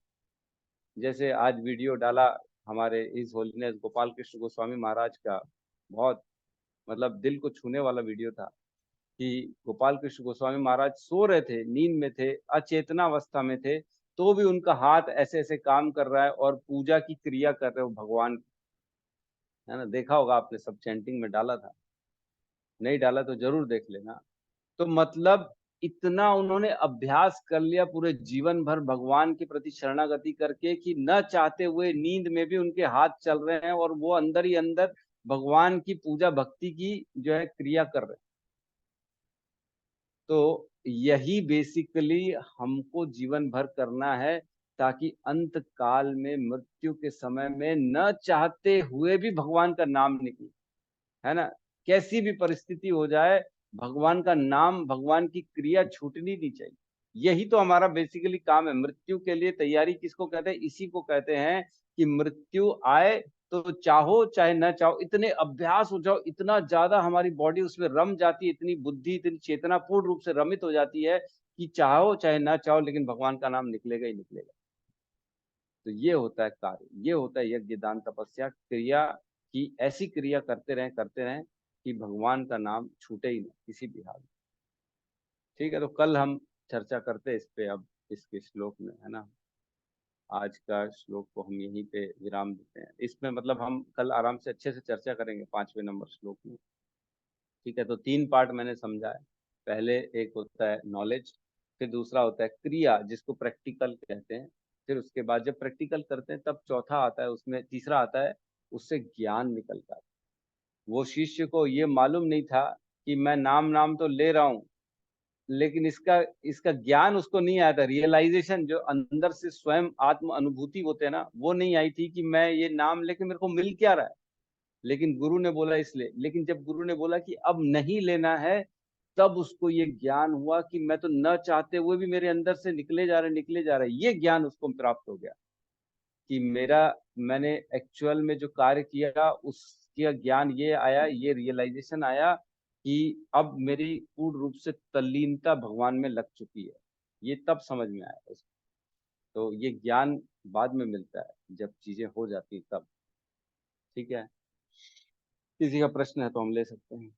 जैसे आज वीडियो डाला हमारे इस होलीनेस गोपाल कृष्ण गोस्वामी महाराज का, बहुत मतलब दिल को छूने वाला वीडियो था कि गोपाल कृष्ण गोस्वामी महाराज सो रहे थे, नींद में थे, अचेतना अवस्था में थे, तो भी उनका हाथ ऐसे ऐसे काम कर रहा है और पूजा की क्रिया कर रहे हो भगवान की, है ना। देखा होगा आपने, सब चैंटिंग में डाला था, नहीं डाला तो जरूर देख लेना। तो मतलब इतना उन्होंने अभ्यास कर लिया पूरे जीवन भर भगवान के प्रति शरणागति करके कि न चाहते हुए नींद में भी उनके हाथ चल रहे हैं और वो अंदर ही अंदर भगवान की पूजा भक्ति की जो है क्रिया कर रहे हैं। तो यही बेसिकली हमको जीवन भर करना है, ताकि अंत काल में मृत्यु के समय में न चाहते हुए भी भगवान का नाम निकले, है ना। कैसी भी परिस्थिति हो जाए, भगवान का नाम, भगवान की क्रिया छूटनी नहीं चाहिए। यही तो हमारा बेसिकली काम है। मृत्यु के लिए तैयारी किसको कहते हैं? इसी को कहते हैं कि मृत्यु आए तो चाहो चाहे न चाहो, इतने अभ्यास हो जाओ, इतना ज्यादा हमारी बॉडी उसमें रम जाती है, इतनी बुद्धि, इतनी चेतना पूर्ण रूप से रमित हो जाती है कि चाहो चाहे न चाहो लेकिन भगवान का नाम निकलेगा ही निकलेगा। तो ये होता है कार्य, ये होता है यज्ञ दान तपस्या क्रिया की, ऐसी क्रिया करते रहें कि भगवान का नाम छूटे ही नहीं किसी भी हाल में। ठीक है, तो कल हम चर्चा करते हैं इस पे, अब इसके श्लोक में, है ना। आज का श्लोक को हम यहीं पे विराम देते हैं। इसमें मतलब हम कल आराम से अच्छे से चर्चा करेंगे 5वें नंबर श्लोक में। ठीक है, तो 3 पार्ट मैंने समझा है। पहले एक होता है नॉलेज, फिर दूसरा होता है क्रिया जिसको प्रैक्टिकल कहते हैं, फिर उसके बाद जब प्रैक्टिकल करते हैं तब चौथा आता है, उसमें तीसरा आता है, उससे ज्ञान निकलता है। वो शिष्य को ये मालूम नहीं था कि मैं नाम नाम तो ले रहा हूँ, लेकिन इसका इसका ज्ञान उसको नहीं आया था, रियलाइजेशन जो अंदर से स्वयं आत्म अनुभूति होते हैं ना, वो नहीं आई थी कि मैं ये नाम लेके मेरे को मिल क्या रहा है। लेकिन गुरु ने बोला इसलिए, लेकिन जब गुरु ने बोला कि अब नहीं लेना है, तब उसको ये ज्ञान हुआ कि मैं तो न चाहते हुए भी मेरे अंदर से निकले जा रहे, ये ज्ञान उसको प्राप्त हो गया कि मैंने एक्चुअल में जो कार्य किया उसका ज्ञान ये आया, ये रियलाइजेशन आया कि अब मेरी पूर्ण रूप से तल्लीनता भगवान में लग चुकी है। ये तब समझ में आया उसको। तो ये ज्ञान बाद में मिलता है जब चीजें हो जाती है तब। ठीक है, किसी का प्रश्न है तो हम ले सकते हैं।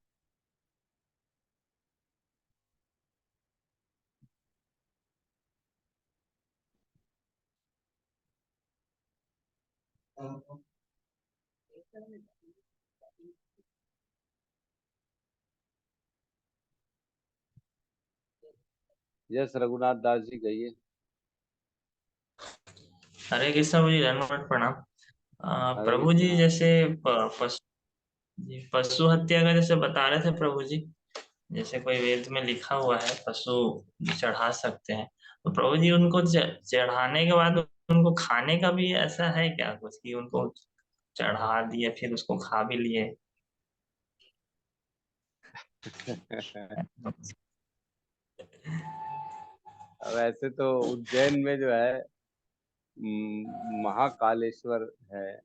यस, रघुनाथ दास जी कहिए। हरे कृष्ण प्रभु जी, दंडवत प्रणाम। हरे प्रभु जी, कृष्णा। जैसे पशु हत्या का जैसे बता रहे थे प्रभु जी, जैसे कोई वेद में लिखा हुआ है पशु चढ़ा सकते हैं, तो प्रभु जी उनको चढ़ाने के बाद उनको खाने का भी ऐसा है क्या कुछ, कि उनको चढ़ा दिए फिर उसको खा भी लिए? अब ऐसे तो उज्जैन में जो है महाकालेश्वर है,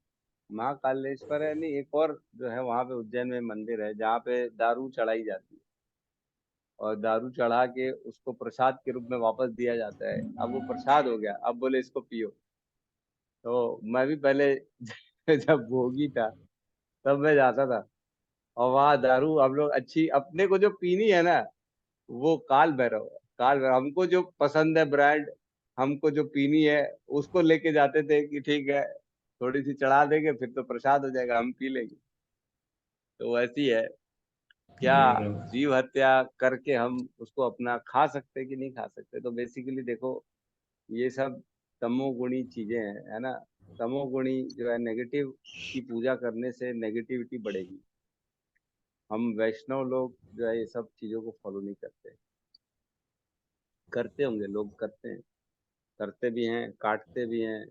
महाकालेश्वर है नहीं, एक और जो है वहां पे उज्जैन में मंदिर है जहाँ पे दारू चढ़ाई जाती है, और दारू चढ़ा के उसको प्रसाद के रूप में वापस दिया जाता है। अब वो प्रसाद हो गया, अब बोले इसको पियो। तो मैं भी पहले जब भोगी था तब मैं जाता था, और वहाँ दारू हम लोग अच्छी, अपने को जो पीनी है ना, वो काल भैरव है। काल भैरव हमको जो पसंद है ब्रांड, हमको जो पीनी है, उसको लेके जाते थे कि ठीक है थोड़ी सी चढ़ा देंगे फिर तो प्रसाद हो जाएगा, हम पी लेंगे। तो वैसी है। क्या जी प्रभु। जीव हत्या करके हम उसको अपना खा सकते कि नहीं खा सकते? तो बेसिकली देखो, ये सब तमोगुणी चीजें हैं, है ना। तमोगुणी जो है, नेगेटिव की पूजा करने से नेगेटिविटी बढ़ेगी। हम वैष्णव लोग जो है ये सब चीजों को फॉलो नहीं करते। करते होंगे लोग, करते हैं, करते भी हैं, काटते भी हैं।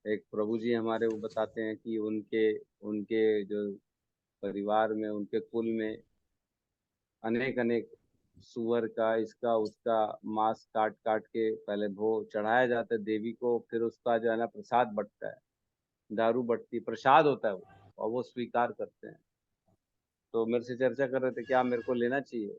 एक प्रभु जी हमारे वो बताते हैं कि उनके उनके जो परिवार में, उनके कुल में अनेक अनेक सुअर का, इसका उसका मांस काट काट के पहले भोग चढ़ाया जाता है देवी को, फिर उसका जो है ना प्रसाद बंटता है, दारू बंटती, प्रसाद होता है वो, और वो स्वीकार करते हैं। तो मेरे से चर्चा कर रहे थे क्या मेरे को लेना चाहिए,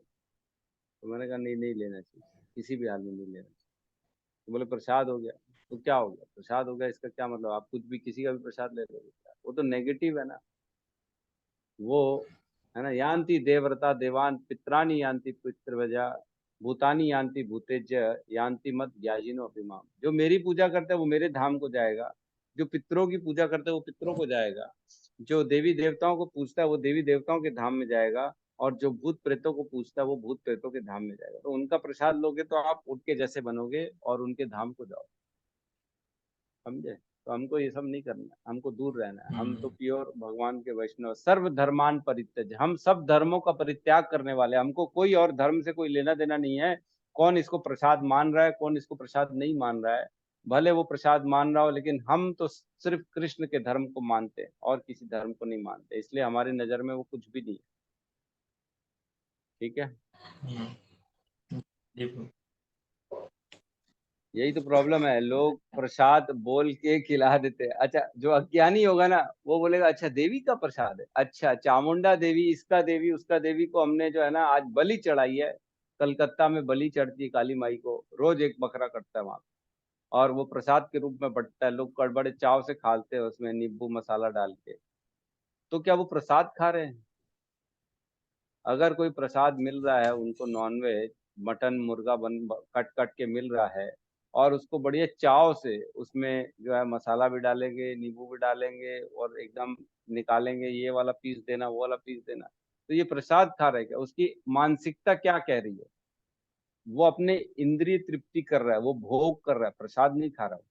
तो मैंने कहा नहीं, नहीं लेना चाहिए, किसी भी हाल में नहीं लेना चाहिए। तो बोले प्रसाद हो गया, तो क्या हो गया? प्रसाद हो गया इसका क्या मतलब? आप कुछ भी किसी का भी प्रसाद ले लोगे क्या? वो तो नेगेटिव है ना वो, है ना। यान्ति देवव्रता देवान पित्रानि यान्ति पितृव्रजा भूतानि यान्ति भूतेज यान्ति मत ज्ञाजिनो अभिमाम। जो मेरी पूजा करता है वो मेरे धाम को जाएगा, जो पितरों की पूजा करता है वो पितरों को जाएगा, जो देवी देवताओं को पूजता है वो देवी देवताओं के धाम में जाएगा, और जो भूत प्रेतों को पूजता है वो भूत प्रेतों के धाम में जाएगा। तो उनका प्रसाद लोगे तो आप उनके जैसे बनोगे और उनके धाम को जाओ, समझे। तो हमको ये सब नहीं करना है, हमको दूर रहना है। हम तो प्योर भगवान के वैष्णव, सर्व धर्मान परित्यज, हम सब धर्मों का परित्याग करने वाले। हमको कोई और धर्म से कोई लेना देना नहीं है। कौन इसको प्रसाद मान रहा है, कौन इसको प्रसाद नहीं मान रहा है, भले वो प्रसाद मान रहा हो, लेकिन हम तो सिर्फ कृष्ण के धर्म को मानते हैं और किसी धर्म को नहीं मानते, इसलिए हमारी नजर में वो कुछ भी नहीं है। ठीक है, जी प्रभु। यही तो प्रॉब्लम है, लोग प्रसाद बोल के खिला देते हैं। अच्छा, जो अज्ञानी होगा ना वो बोलेगा अच्छा देवी का प्रसाद है, अच्छा चामुंडा देवी, इसका देवी, उसका देवी को हमने जो है ना आज बलि चढ़ाई है। कलकत्ता में बलि चढ़ती है काली माई को, रोज एक बकरा कटता है वहां, और वो प्रसाद के रूप में बंटता है, लोग बड़े चाव से खाते हैं उसमें नींबू मसाला डाल के। तो क्या वो प्रसाद खा रहे हैं? अगर कोई प्रसाद मिल रहा है उनको, नॉनवेज मटन मुर्गा बन कट कट के मिल रहा है, और उसको बढ़िया चाव से उसमें जो है मसाला भी डालेंगे, नींबू भी डालेंगे, और एकदम निकालेंगे, ये वाला पीस देना, वो वाला पीस देना, तो ये प्रसाद खा रहे हैं क्या? उसकी मानसिकता क्या कह रही है? वो अपने इंद्रिय तृप्ति कर रहा है, वो भोग कर रहा है, प्रसाद नहीं खा रहा है।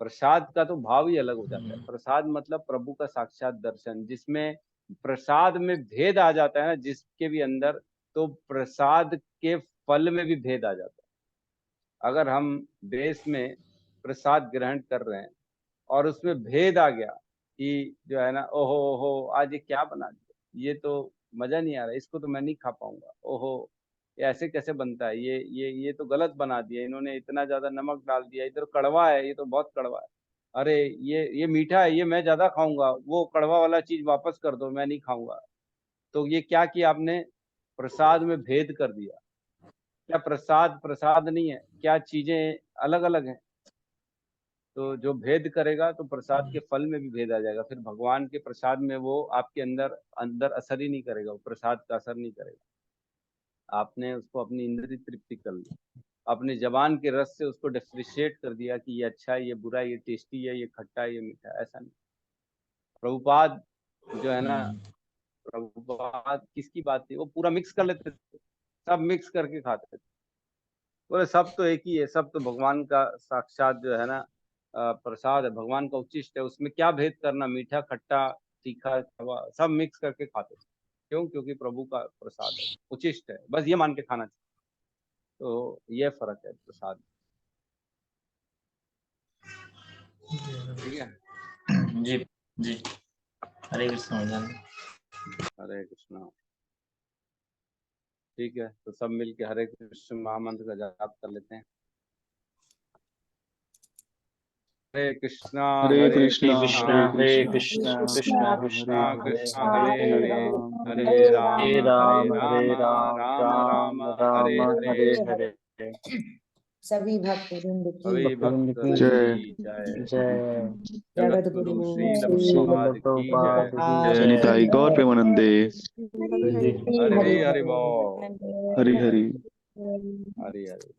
प्रसाद का तो भाव ही अलग हो जाता है। प्रसाद मतलब प्रभु का साक्षात दर्शन, जिसमें प्रसाद में भेद आ जाता है ना जिसके भी अंदर, तो प्रसाद के फल में भी भेद आ जाता है। अगर हम देश में प्रसाद ग्रहण कर रहे हैं और उसमें भेद आ गया कि जो है ना, ओहो ओहो आज ये क्या बना दिया, ये तो मजा नहीं आ रहा, इसको तो मैं नहीं खा पाऊंगा, ओहो ये ऐसे कैसे बनता है, ये तो गलत बना दिया इन्होंने, इतना ज्यादा नमक डाल दिया, इधर कड़वा है, ये तो बहुत कड़वा है, अरे ये मीठा है, ये मैं ज्यादा खाऊंगा, वो कड़वा वाला चीज वापस कर दो, मैं नहीं खाऊंगा। तो ये क्या किया आपने? प्रसाद में भेद कर दिया। क्या प्रसाद प्रसाद नहीं है? क्या चीजें अलग अलग हैं? तो जो भेद करेगा तो प्रसाद के फल में भी भेद आ जाएगा, फिर भगवान के प्रसाद में वो आपके अंदर अंदर असर ही नहीं करेगा, वो प्रसाद का असर नहीं करेगा। आपने उसको अपनी इंद्रिय तृप्ति कर ली, अपने जबान के रस से उसको डिफ्रेशिएट कर दिया कि ये अच्छा है, ये बुरा है, ये टेस्टी है, ये खट्टा है, ये मीठा है। ऐसा नहीं। प्रभुपाद जो है ना, प्रभुपाद किसकी बात थी, वो पूरा मिक्स कर लेते थे, सब मिक्स करके खाते थे। बोले सब तो एक ही है, सब तो भगवान का साक्षात जो है ना प्रसाद है, भगवान का उच्चिष्ट है, उसमें क्या भेद करना, मीठा खट्टा तीखा कड़वा सब मिक्स करके खाते थे। क्यों? क्योंकि प्रभु का प्रसाद है, उच्चिष्ट है, बस ये मान के खाना चाहिए। तो ये फर्क है प्रसाद। ठीक है, जी जी। हरे कृष्ण भजन। हरे कृष्णा। ठीक है, तो सब मिलके हरे कृष्ण महामंत्र का जाप कर लेते हैं। हरे कृष्णा हरे हरे कृष्णा कृष्णा हरे कृष्णा कृष्णा कृष्णा कृष्णा कृष्णा कृष्णा हरे हरे हरे, राम हरे राम हरे हरे राम राम, राम राम राम हरे राम हरे। हरे हरे। सभी भक्त वृंद सभी की भक्त जय की जय। जय। जगत गुरु श्रील श्रील प्रभुपाद की प्रभुपाद जय। की जय जय। निताई गौर प्रेमानंदे। हरि हरि बोल। हरि हरि। हरि हरि।